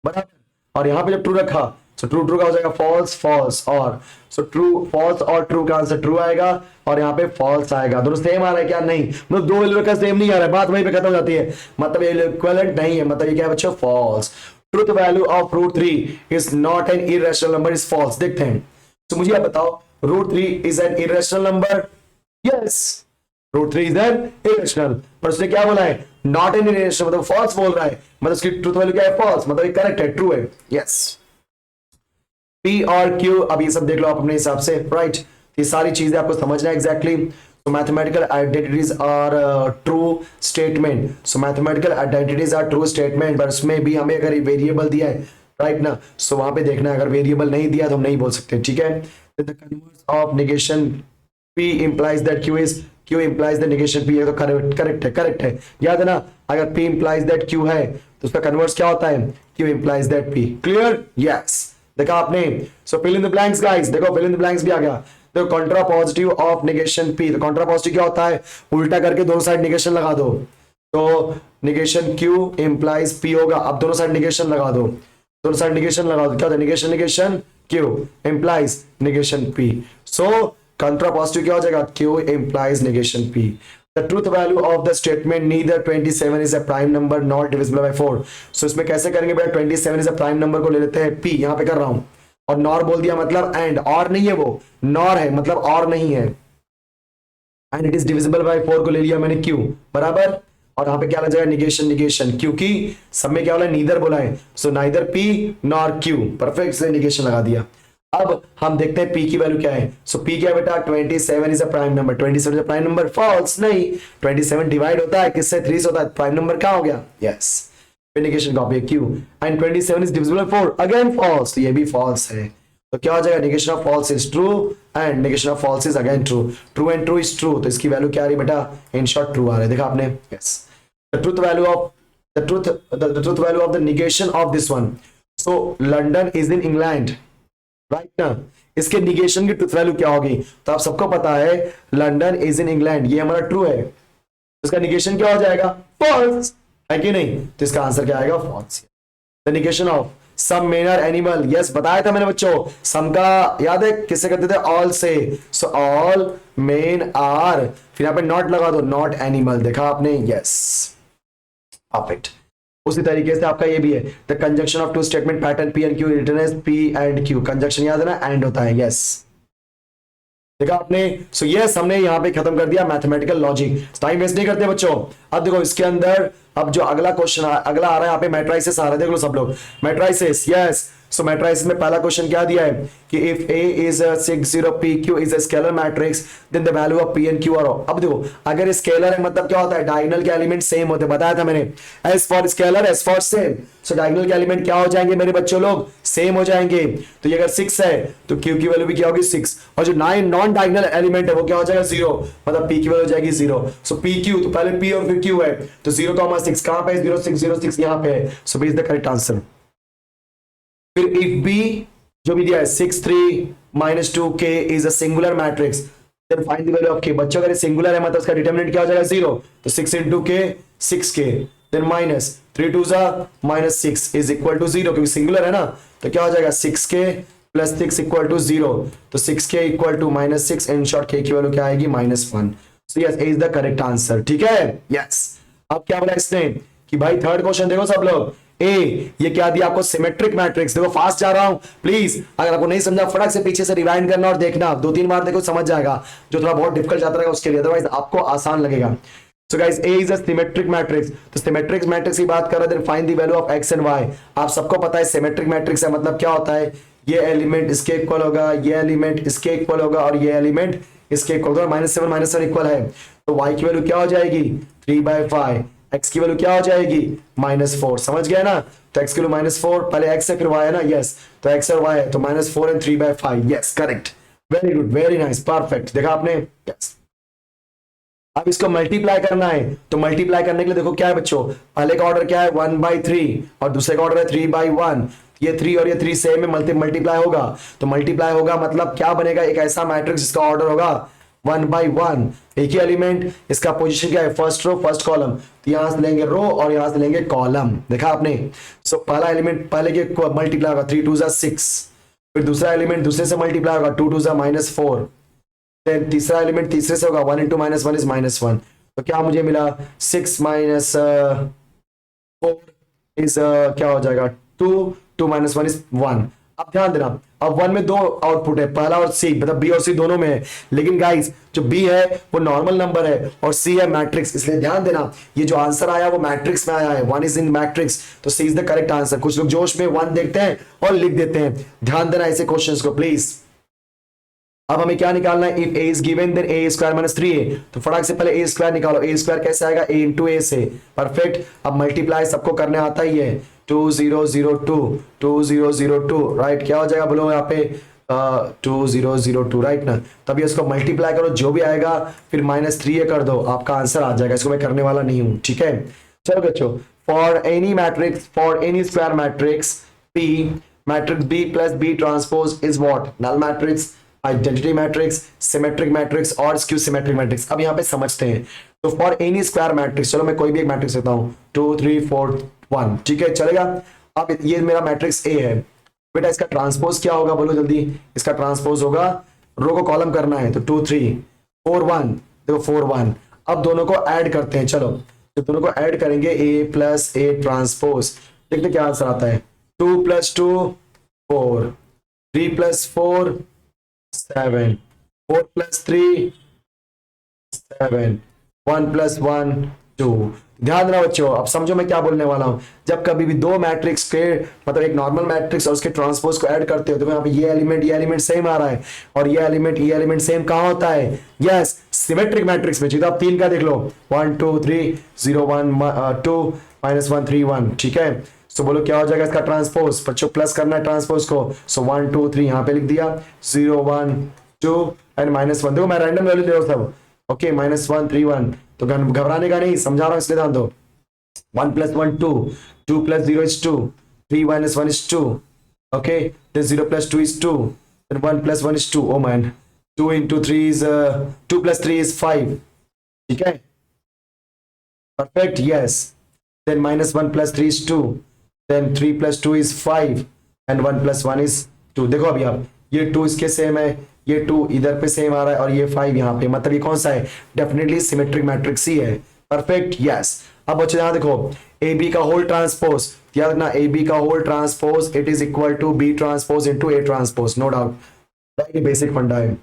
बराबर। और यहां पे जब ट्रू रखा, सो ट्रू ट्रू का हो जाएगा फॉल्स फॉल्स, और सो ट्रू फॉल्स और ट्रू का आंसर ट्रू आएगा, और यहाँ पे फॉल्स आएगा। दोनों सेम आ रहा है क्या? नहीं, मतलब दो वैल्यू का सेम नहीं आ रहा है, बात वहीं पे खत्म हो जाती है, मतलब ये इक्विवेलेंट नहीं है, मतलब ये क्या है बच्चों? False. Truth value of √3 is not an irrational number is false. देखते हैं, तो मुझे आप बताओ, √3 is an irrational number? Yes, √3 is an irrational, पर उसने क्या बोला है? नॉट एन इरेशनल, मतलब फॉल्स बोल रहा है, मतलब उसकी ट्रूथ वैल्यू क्या है? फॉल्स, मतलब ये करेक्ट है, ट्रू है। यस, P और Q, अब ये सब देख लो आप अपने हिसाब से, राइट? ये सारी चीजें आपको समझना है exactly. So mathematical identities are true statement. So mathematical identities are true statement, पर उसमें भी हमें अगर वेरिएबल दिया है, राइट ना, सो वहां पे देखना है, अगर वेरिएबल नहीं दिया तो हम नहीं बोल सकते, ठीक है? The converse of negation P implies that Q implies the negation P, ये तो करेक्ट है, याद है ना? अगर P implies that Q है तो उसका कन्वर्स क्या होता है? Q implies that P। Clear? Yes, देखा आपने? So fill in the blanks guys, देखो फिल इन द ब्लैंक्स भी आ गया। तो contrapositive of negation P, तो कॉन्ट्रा पॉजिटिव क्या होता है? उल्टा करके दोनों साइड निगेशन लगा दो, तो निगेशन Q implies P होगा। अब दोनों साइड निगेशन लगा दो, दोनों साइड निगेशन लगा दो, क्या होता है? Negation Q implies negation P। सो कॉन्ट्रा पॉजिटिव क्या हो जाएगा? Q implies negation P। The truth value of the statement neither 27 is a prime number nor divisible by 4। So इसमें कैसे करेंगे भैया? 27 is a prime number को ले लेते हैं P, यहाँ पे कर रहा हूं, और नॉर बोल दिया मतलब एंड, और नहीं है वो, नॉर है मतलब और नहीं है, and it is divisible by 4 को ले लिया मैंने Q, बराबर। और यहाँ पे क्या लग जाएगा? निगेशन, क्योंकि सब में क्या बोला? नीदर बोला है, so neither P nor Q, perfect, इसलिए निगेशन लगा दिया। अब हम देखते हैं P की वैल्यू क्या है। सो P क्या है बेटा? 27 is a prime number. 27 is a prime number? False, नहीं, 27 डिवाइड होता है किससे? 3 से होता है, प्राइम नंबर क्या हो गया? यस, फिर निगेशन कॉपी है Q, and 27 is divisible by 4, again false, तो ये भी फॉल्स है। तो क्या हो जाएगा, negation of false is true and negation of false is again true, true and true is true, तो इसकी वैल्यू क्या आ रही बेटा, इन शॉर्ट ट्रू आ रहा है, देखा आपने, yes. The truth value of the truth value of the negation of this one, so London is in England, right ना, इसके निगेशन की ट्रूथ वैल्यू क्या होगी, तो आप सबको पता है लंदन इज इन इंग्लैंड, ये हमारा ट्रू है, इसका निगेशन क्या हो जाएगा, फॉल्स, है कि नहीं, तो इसका आंसर क्या आएगा, false. The negation of some men are animal, yes बताया था मैंने बच्चों, सम का याद है किससे करते थे, ऑल से, सो ऑल मेन आर, फिर यहाँ पे नॉट लगा दो, नॉट एनिमल, देखा आपने, यस परफेक्ट। उसी तरीके से आपका ये भी है, the conjunction of two statement pattern P and Q written as P and Q, conjunction याद है ना, एंड होता है, यस देखा आपने। सो यस हमने यहाँ पे खत्म कर दिया मैथमेटिकल लॉजिक, टाइम वेस्ट नहीं करते बच्चों। अब देखो इसके अंदर अब जो अगला क्वेश्चन अगला आ रहा है, यहाँ पे मैट्राइसिस आ रहा है, देख लो सब लोग, मैट्राइसिस, यस। सो मैट्राइसिस में पहला क्वेश्चन क्या दिया है कि if A is a 60 PQ is a scalar matrix then the value of P and Q are, अब देखो अगर स्केलर है मतलब क्या होता है, डायगोनल के एलिमेंट सेम होते हैं, बताया था मैंने, S for scalar S for same, so diagonal के एलिमेंट क्या हो जाएंगे मेरे बच्चों लोग, सेम हो जाएंगे। तो ये अगर 6 है तो Q की वैल्यू भी क्या होगी 6, और जो 9 नॉन डायगोनल एलिमेंट है वो क्या हो जाएगा 0, मतलब P की वैल्यू हो जाएगी 0। सो PQ तो पहले P और फिर Q है, तो 0,6 कहां पे है, 0606 यहां पे है, so B is the correct answer. फिर इफ बी जो भी दिया है 6 3 minus 2k is a singular matrix then find the value of k, बच्चों अगर सिंगुलर है मतलब उसका डिटरमिनेंट क्या हो जाएगा 0, तो 6 into k 6k then minus 3 2 minus 6 is equal to 0, क्योंकि सिंगुलर है ना, तो क्या हो जाएगा 6k plus 6 equal to 0, तो 6k equal to minus 6, in short k की वैल्यू क्या आएगी -1, so yes A is the correct answer, ठीक है, yes। अब क्या बोला इसने कि भाई थर्ड क्वेश्चन देखो सब लोग, ए ये क्या दिया आपको, सिमेट्रिक मैट्रिक्स, देखो फास्ट जा रहा हूं प्लीज, अगर आपको नहीं समझा फटाक से पीछे से रिवाइंड करना और देखना, 2-3 बार देखो समझ जाएगा, जो थोड़ा बहुत डिफिकल्ट जाता रहेगा उसके लिए, अदरवाइज आपको आसान लगेगा। So guys A is a symmetric matrix, तो सिमेट्रिक मैट्रिक्स की बात कर रहे हैं, find the value of X and Y. आप सबको पता है सिमेट्रिक मैट्रिक्स है मतलब क्या होता है, ये एलिमेंट इसके इक्वल होगा, ये एलिमेंट इसके इक्वल होगा और ये एलिमेंट इसके इक्वल होगा, -7 इक्वल है, तो वाई की वैल्यू क्या हो जाएगी 3/5, x की वैल्यू क्या हो जाएगी -4, समझ गया ना, तो x की वैल्यू -4, पहले x है फिर y है ना, यस, तो x और y है तो -4 and 3/5, yes correct, very good very nice perfect, देखा आपने, यस। अब इसको मल्टीप्लाई करना है, तो मल्टीप्लाई करने के लिए देखो क्या है बच्चों, पहले का ऑर्डर क्या है 1/3 और दूसरे का ऑर्डर है 3/1, ये 3 और ये 3 सेम में मल्टीप्लाई होगा, तो मल्टीप्लाई होगा मतलब क्या बनेगा, एक ऐसा मैट्रिक्स जिसका ऑर्डर होगा 1/1, एक ही एलिमेंट, इसका पोजीशन क्या है फर्स्ट रो फर्स्ट कॉलम, तो यहां से लेंगे रो और यहां से लेंगे कॉलम, देखा आपने। सो पहला एलिमेंट पहले के मल्टीप्लाई होगा 3 2 6, फिर दूसरा एलिमेंट दूसरे से मल्टीप्लाई होगा 2 2 -4, देन तीसरा एलिमेंट तीसरे से होगा 1 into -1 is -1, तो क्या मुझे मिला 6 - 4 इज क्या हो जाएगा 2 2 - 1 is 1। अब ध्यान देना, अब 1 में दो आउटपुट है, पहला और सी, मतलब बी और सी दोनों में है, लेकिन गाइस जो बी है वो नॉर्मल नंबर है और सी है मैट्रिक्स, इसलिए ध्यान देना ये जो आंसर आया वो मैट्रिक्स में आया है, 1 इज इन मैट्रिक्स, तो सी इज द करेक्ट आंसर। कुछ लोग जोश में 1 देखते हैं और लिख देते हैं, ध्यान देना ऐसे क्वेश्चंस को प्लीज। अब हमें क्या निकालना है, if a is given then a square minus 3a, तो फटाक से पहले a स्क्वायर निकालो, a स्क्वायर कैसे आएगा a into a से, परफेक्ट। अब मल्टीप्लाई सबको करने आता ही है, 2002 राइट, क्या हो जाएगा बोलो यहाँ पे 2002 राइट ना, तभी इसको मल्टीप्लाई करो जो भी आएगा फिर -3a कर दो, आपका आंसर आ जाएगा, इसको मैं करने वाला नहीं हूं, ठीक है। चलो बच्चों, for any matrix for any square matrix p matrix b plus b transpose is what, null matrix, identity matrix, symmetric matrix और स्क्यू सिमेट्रिक मैट्रिक्स। अब यहाँ पे समझते हैं, तो फॉर एनी स्क्वायर मैट्रिक्स, चलो मैं कोई भी एक मैट्रिक्स लेता हूँ 2 3 4 1, ठीक है चलेगा। अब ये मेरा मैट्रिक्स ए है बेटा, इसका ट्रांसपोज क्या होगा बोलो जल्दी, इसका ट्रांसपोज होगा, रो को कॉलम करना है तो 2 3 4 1, देखो 4 1। अब दोनों को ऐड करते हैं, चलो तो दोनों को ऐड करेंगे a प्लस a ट्रांसपोज, देखते क्या आंसर आता है, 2 + 2 4, 3 + 4 7, 4 + 3 7, 1 + 1 2। ध्यान देना बच्चों, अब समझो मैं क्या बोलने वाला हूं, जब कभी भी दो मैट्रिक्स के मतलब एक नॉर्मल मैट्रिक्स और उसके ट्रांसपोज को ऐड करते हो तो यहाँ पे ये एलिमेंट सेम आ रहा है और ये एलिमेंट सेम कहां होता है, यस सिमेट्रिक मैट्रिक्स में। तो आप 3 का देख लो 1 2 3 0 1 2 -1 3 1, ठीक है। सो बोलो क्या हो जाएगा इसका ट्रांसपोज, बच्चों प्लस करना है ट्रांसपोज को। सो 1 2 3 यहाँ पे लिख दिया, 0 1 2 एंड -1। देखो मैं रैंडम वैल्यू दे रहा हूँ सब, ओके। -1 3 1, तो घबराने का नहीं, समझा रहा हूँ इसलिए ध्यान दो। 1 + 1 2, 2 + 0 is 2, 3 - 1 is 2, okay, then 0 + 2 is 2, then 1 + 1 is 2, oh man, 2 × 3 is 2 + 3 is 5, ठीक है, perfect, yes, then -1 + 3 is 2, then 3 + 2 is 5 and 1 + 1 is 2। देखो अभी आप ये 2 इसके सेम है, ये 2 इधर पे सेम आ रहा है और ये 5 यहाँ पे, मतलब ये कौन सा है, डेफिनेटली सिमेट्रिक मैट्रिक्स ही है, परफेक्ट, यस। अब बच्चे यहाँ देखो ए बी का होल ट्रांसपोज, याद रखना ए बी का whole transpose it is equal to B transpose into A transpose, no doubt, ये बेसिक फंडा है।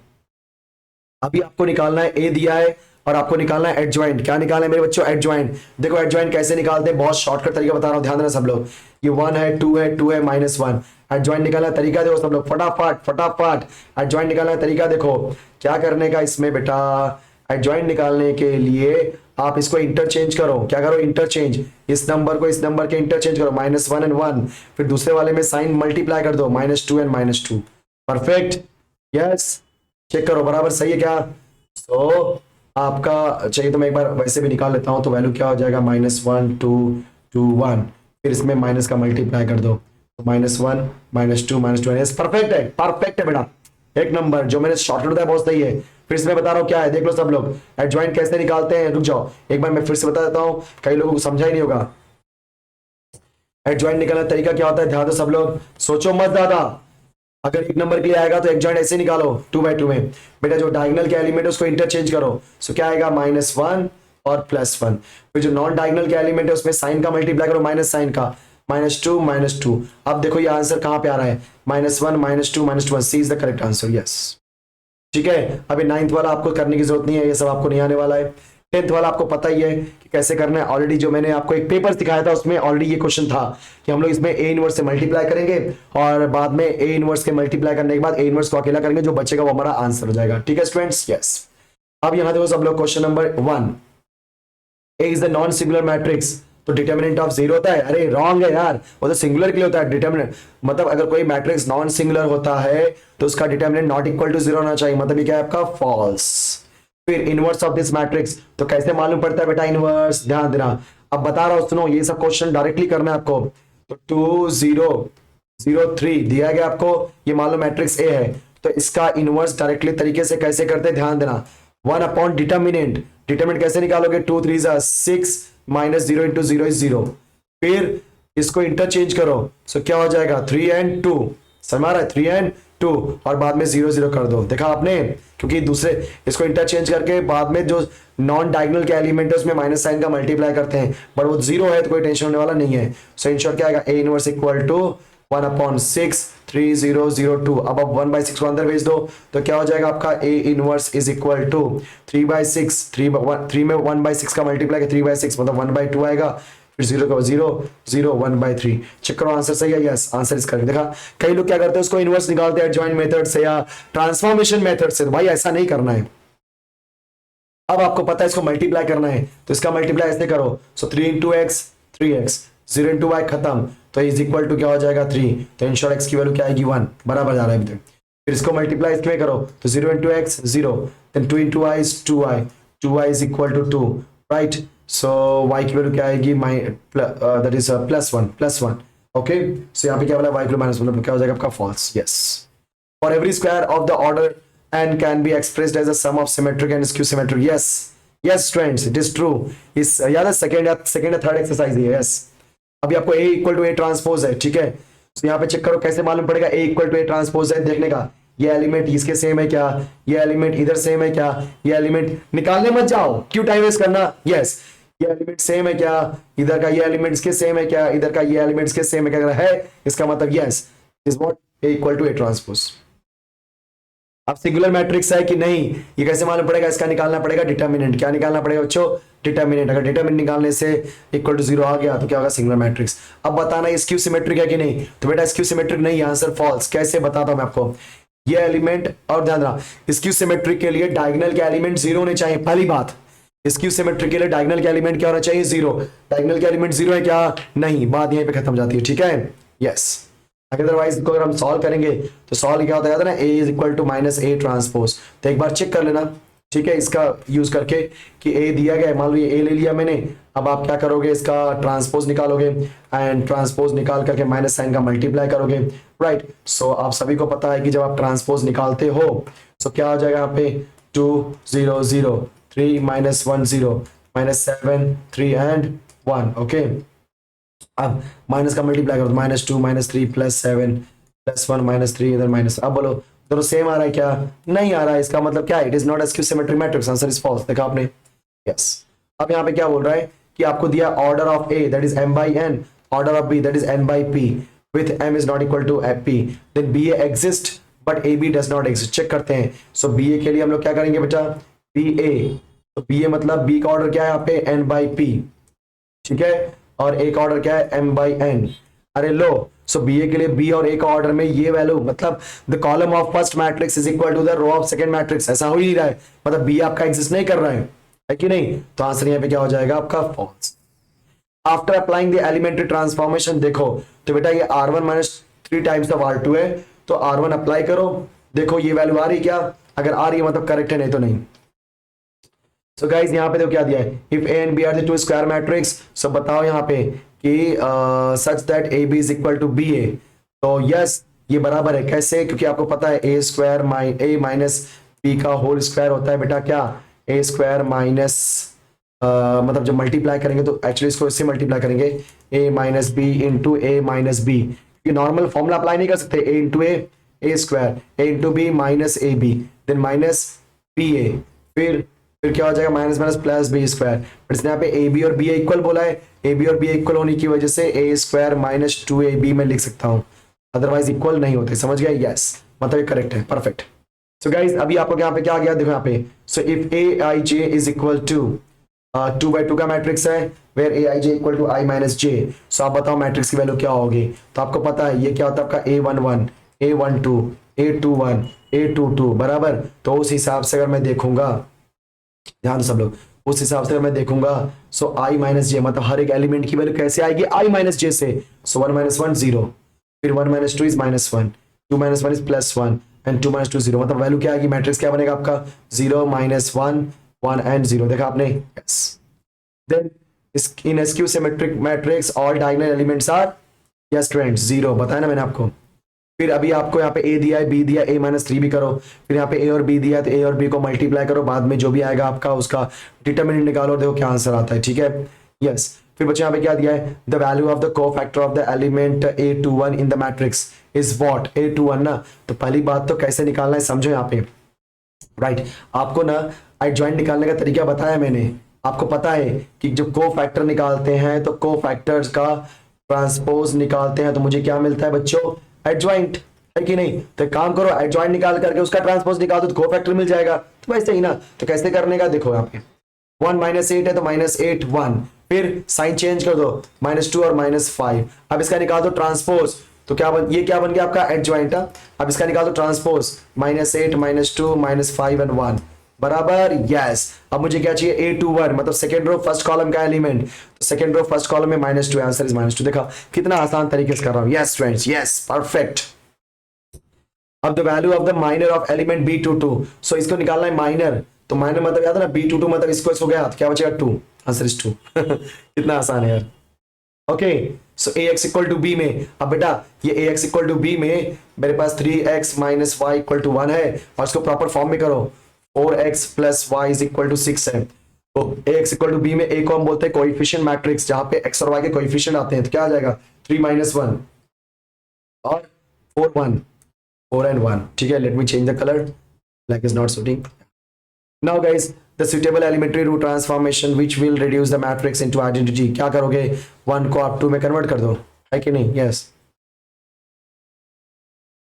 अभी आपको निकालना है ए दिया है और आपको निकालना है एडजॉइंट। क्या निकालना है मेरे बच्चों, एडजॉइंट। देखो एडजॉइंट कैसे निकालते हैं, बहुत शॉर्टकट तरीका बता रहा हूं, ध्यान देना सब लोग। ये 1 है 2 है 2 है -1, एडजॉइंट निकालना तरीका देखो सब लोग, फटाफट फटाफट एडजॉइंट निकालना तरीका देखो। क्या करने का इसमें बेटा, एडजॉइंट निकालने के लिए आप इसको इंटरचेंज करो, क्या करो इंटरचेंज, इस नंबर को इस नंबर के इंटरचेंज करो, -1 and 1, फिर दूसरे वाले में साइन मल्टीप्लाई कर दो, -2 and -2, परफेक्ट, यस, चेक करो बराबर सही है क्या। तो आपका चाहिए तो मैं एक बार वैसे भी निकाल लेता हूं, तो वैल्यू क्या हो जाएगा, -1 2 2 1, फिर इसमें माइनस का मल्टीप्लाई कर दो, -1 -2 -2, परफेक्ट है बेटा, एक नंबर। जो मैंने शॉर्टकट बताया बहुत सही है। फिर से मैं बता रहा हूँ क्या है, देख लो सब लोग, एडजॉइंट कैसे निकालते हैं, रुक जाओ एक बार मैं फिर से बता देता हूँ, कई लोगों को समझा ही नहीं होगा। एडजॉइंट निकालने का तरीका क्या होता है, ध्यान दो सब लोग, सोचो मत ज्यादा। अगर एक नंबर के लिए आएगा तो एडजॉइंट ऐसे निकालो 2/2 में, बेटा जो डायगोनल के एलिमेंट है उसको इंटरचेंज करो, सो क्या आएगा -1 और +1, फिर जो नॉन डायगोनल के एलिमेंट है उसमें साइन का मल्टीप्लाई करो, माइनस साइन का, -2 -2। अब देखो ये आंसर कहां पे आ रहा है, -1 -2 -1, C is the correct answer, yes, ठीक है। अभी 9th वाला आपको करने की जरूरत नहीं है, ये सब आपको नहीं आने वाला है। 10th वाला आपको पता ही है कि कैसे करना है, ऑलरेडी जो मैंने आपको एक पेपर दिखाया था उसमें ऑलरेडी ये क्वेश्चन था कि हम लोग इसमें ए इनवर्स से मल्टीप्लाई करेंगे और बाद में ए इनवर्स के मल्टीप्लाई करने के बाद ए इनवर्स को अकेला करेंगे, जो बचेगा वो हमारा आंसर हो जाएगा, ठीक है स्टूडेंट्स, यस। अब यहां देखो सब लोग, question number 1, A is the non singular matrix, तो डिटर्मिनेंट ऑफ 0 होता है, अरे रॉन्ग है यार, वो तो सिंगुलर के लिए होता है डिटर्मिनेंट, मतलब अगर कोई मैट्रिक्स नॉन सिंगुलर होता है तो उसका डिटर्मिनेंट नॉट इक्वल टू 0 होना चाहिए, मतलब ये क्या है आपका फॉल्स। फिर इनवर्स ऑफ दिस मैट्रिक्स, तो कैसे मालूम पड़ता है बेटा इनवर्स, ध्यान देना, अब बता रहा हूं सुनो, ये सब क्वेश्चन डायरेक्टली करना है आपको। तो 2 0 0 3 दिया गया आपको, ये मान लो मैट्रिक्स ए है, तो इसका इनवर्स डायरेक्टली तरीके से कैसे करते हैं, ध्यान देना, 1 डिटर्मिनेंट, डिटर्मिनेंट कैसे निकालोगे, 2 3 6 -0 × 0 is 0, फिर इसको इंटरचेंज करो, सो क्या हो जाएगा 3 and 2, समझ रहा है, 3 and 2 और बाद में 0 0 कर दो, देखा आपने, क्योंकि दूसरे इसको इंटरचेंज करके बाद में जो नॉन डायगोनल के एलिमेंट है उसमें माइनस साइन का मल्टीप्लाई करते हैं, बट वो 0 है तो कोई टेंशन होने वाला नहीं है। सो इन शॉर्ट क्या आएगा, ए इनवर्स इक्वल टू 1/6 3 0 0 2, अब 1/6 को अंदर भेज दो, तो क्या हो जाएगा आपका A inverse is equal to 3/6, 3 में 1/6 का मल्टीप्लाई 3/6 मतलब 1/2 आएगा, फिर 0 का 0 0 1/3, चेक करो आंसर सही है, यस आंसर इज करेक्ट। देखा कई लोग क्या करते हैं, उसको इनवर्स निकालते हैं एडजॉइंट मेथड से या ट्रांसफॉर्मेशन मेथड से, तो भाई ऐसा नहीं करना है। अब आपको पता है इसको मल्टीप्लाई करना है, तो इसका मल्टीप्लाई ऐसे करो, सो 3 × x 3x, 0 × y खत्म, तो इज इक्वल टू क्या हो जाएगा 3, तो इन शॉर्ट x की वैल्यू क्या आएगी 1, बराबर जा रहा है अभी तक। फिर इसको मल्टीप्लाई इसमें करो, तो 0 × x 0, then 2 × y is 2y is equal to 2, right, so y की वैल्यू क्या आएगी, दैट इज +1, ओके। सो यहाँ पे क्या बोला, y की -1, मतलब क्या हो जाएगा आपका false, yes. For every square of the order and can be expressed as a sum of symmetric and skew symmetric, yes students, it is true, इस याद है सेकंड या थर्ड एक्सरसाइज है, यस। अभी आपको a equal to a transpose है, ठीक है, तो यहाँ पे चेक करो कैसे मालूम पड़ेगा a equal to a transpose है, देखने का, ये एलिमेंट इसके सेम है क्या, ये एलिमेंट इधर सेम है क्या, ये एलिमेंट निकालने मत जाओ, क्यों टाइम वेस्ट करना, यस, ये एलिमेंट सेम है क्या, इधर का ये एलिमेंट इसके सेम है क्या, इधर का ये एलिमेंट इसके सेम है क्या, अगर है इसका मतलब yes is what a equal to a transpose. अब सिंगुलर मैट्रिक्स है कि नहीं, ये कैसे मालूम पड़ेगा, इसका निकालना पड़ेगा डिटर्मिनेंट, क्या निकालना पड़ेगा बच्चों, डिटर्मिनेंट, अगर डिटर्मिनेंट निकालने से इक्वल टू 0 आ गया तो क्या होगा, सिंगुलर मैट्रिक्स। अब बताना ये स्क्यू सिमेट्रिक है कि नहीं, तो बेटा स्क्यू सिमेट्रिक नहीं, आंसर फॉल्स। कैसे बताता हूं मैं आपको, ये एलिमेंट, और ध्यान रखना स्क्यू सिमेट्रिक के लिए डायगोनल के एलिमेंट 0 होने चाहिए, पहली बात, स्क्यू सिमेट्री के लिए डायगोनल का एलिमेंट क्या होना चाहिए? 0। डायगोनल का एलिमेंट 0 है क्या? नहीं। बात यहीं पे खत्म हो जाती है, ठीक है। यस। अदरवाइज को अगर हम सॉल्व करेंगे तो सॉल्व क्या होता है ना, A is equal to minus A transpose. तो एक बार चेक कर लेना, ठीक है, इसका यूज करके कि ए दिया गया है, मान लो ये ए ले लिया मैंने। अब आप क्या करोगे, इसका ट्रांसपोज निकालोगे एंड ट्रांसपोज निकाल करके माइनस साइन का मल्टीप्लाई करोगे, राइट। सो आप सभी को पता है कि जब आप ट्रांसपोज निकालते हो तो क्या हो जाएगा यहाँ पे 2 0 0 3 माइनस 1 0 माइनस 7 3 एंड 1। ओके, अब माइनस का मल्टीप्लाई करो, minus 2 minus 3 plus 7 plus 1 minus 3 इधर माइनस। अब बोलो दोनों सेम आ रहा है क्या? नहीं आ रहा है। इसका मतलब क्या है? It is not skew symmetric matrix. Answer is false. देखा आपने? यस। अब यहाँ पे क्या बोल रहा है कि आपको दिया order of A that is m by n, order of b that is n by p with m is not equal to p, then ba exist but ab does not exist। Check करते हैं। सो ba के लिए हम लोग क्या करेंगे बेटा? ba, तो ba मतलब b का ऑर्डर क्या है यहाँ पे? n by p, ठीक है, और a का ऑर्डर क्या है? m by n। अरे लो, सो बी ए के लिए बी और ए का ऑर्डर में ये वैल्यू, मतलब the column of first matrix is equal to the row of second matrix. ऐसा हो ही नहीं रहा है, मतलब बी आपका एग्जिस्ट नहीं कर रहा है कि नहीं? तो आंसर यहाँ पे क्या हो जाएगा आपका? False. After applying the elementary transformation, देखो तो बेटा ये r1 minus 3 times of r2 है, तो r1 अप्लाई करो, देखो ये वैल्यू आ रही क्या? अगर आ रही है मतलब करेक्ट है, नहीं तो नहीं। सो गाइस यहाँ पे देखो क्या दिया है, if A and B are the two square matrix. So बताओ यहाँ पे कि such that A B is equal to B A. तो यस, ये बराबर है। कैसे? क्योंकि आपको पता है ए स्क्वायर ए माइनस बी का होल स्क्वायर होता है बेटा क्या? ए स्क्वायर माइनस मतलब जब मल्टीप्लाई करेंगे तो एक्चुअली इसको इससे मल्टीप्लाई करेंगे, A minus B into A minus B. ये नॉर्मल फॉर्मूला अप्लाई नहीं कर सकते, A into A square, A into B minus A B, then minus B A, फिर क्या हो जाएगा? Minus minus plus B square. But इसने यहाँ पे ए बी और बी इक्वल बोला है, ए बी और बी इक्वल होने की वजह से ए स्क्वायर माइनस 2ab में लिख सकता हूँ, अदरवाइज इक्वल नहीं होते। समझ गया? यस, मतलब ये करेक्ट है, परफेक्ट। सो गाइज अभी आपको यहाँ पे क्या आ गया? देखो यहाँ पे, so if A I J is equal to 2/2 का मैट्रिक्स है, where A I J equal to I minus J. So आप बताओ मैट्रिक्स की वैल्यू क्या होगी? तो आपको पता है ये क्या होता है आपका A11 A12 A21 A22 बराबर। तो उस हिसाब से अगर मैं देखूंगा, ध्यान दो सब लोग, उस हिसाब से मैं देखूंगा, सो आई माइनस जे मतलब हर एक एलिमेंट की वैल्यू कैसे आएगी? आई माइनस जे से। सो 1 माइनस 1 0, फिर 1 minus 2 is minus 1, 2 minus 1 is plus 1 and 2 minus 2 0, मतलब वैल्यू क्या आएगी? मैट्रिक्स क्या बनेगा आपका? 0 माइनस 1 1 एंड 0। देखा आपने? Yes. Then in skew symmetric matrix all diagonal elements are yes students 0, बताया ना मैंने आपको। फिर अभी आपको यहाँ पे ए दिया है, बी दिया, ए माइनस 3 भी करो, फिर यहाँ पे ए और बी दिया तो ए और बी को मल्टीप्लाई करो, बाद में जो भी आएगा आपका उसका डिटरमिनेंट निकालो और देखो क्या आंसर आता है, ठीक है। यस। फिर बच्चे यहाँ पे क्या दिया है? The value of the cofactor of the element A21 in the matrix is what? A21 ना, तो पहली बात तो कैसे निकालना है समझो यहाँ पे, राइट। आपको ना एडजॉइंट निकालने का तरीका बताया मैंने। आपको पता है कि जब कोफैक्टर निकालते हैं तो कोफैक्टर्स का ट्रांसपोज निकालते हैं तो मुझे क्या मिलता है बच्चों? एडजॉइंट, है कि नहीं? तो एक काम करो, एडजॉइंट निकाल करके उसका ट्रांसपोज निकाल दो तो कोफैक्टर मिल जाएगा। तो वैसे ही ना, तो कैसे करने का देखो यहाँ पे 1 माइनस 8 है तो माइनस 8 1, फिर साइन चेंज कर दो -2 और -5। अब इसका निकाल दो ट्रांसपोज, तो ये क्या बन गया आपका? एडजॉइंट। अब इसका निकाल दो ट्रांसपोज -8 -2 -5 एंड 1 बराबर। यस। अब मुझे क्या चाहिए? A21 मतलब सेकंड रो फर्स्ट कॉलम का एलिमेंट, तो सेकंड रो फर्स्ट कॉलम में -2, आंसर इज -2। देखा कितना आसान तरीके से कर रहा हूं। Yes friends, yes, perfect. अब the value of the minor of element B22, so इसको निकालना है माइनर, तो माइनर मतलब याद है ना, B22 मतलब इसको हो गया तो क्या बचेगा? 2, आंसर इज 2। कितना आसान है यार। Okay, so ax equal to B में, अब बेटा ये ax इक्वल टू बी में मेरे पास 3x minus Y equal to 1 है, और इसको प्रॉपर फॉर्म में करो, 4x plus Y is equal to 6 है। तो ax इक्वल टू बी में a को हम बोलते हैं कोएफिशिएंट मैट्रिक्स, जहां पे x और y के कोएफिशिएंट आते हैं, तो क्या आ जाएगा? 3 माइनस 1 और 4 1, 4 एंड 1, ठीक है। Let me change the colour, black is not suiting. Now guys the suitable elementary row transformation which will reduce the matrix into identity, क्या करोगे? 1 को आप 2 में कन्वर्ट कर दो, है कि नहीं? यस।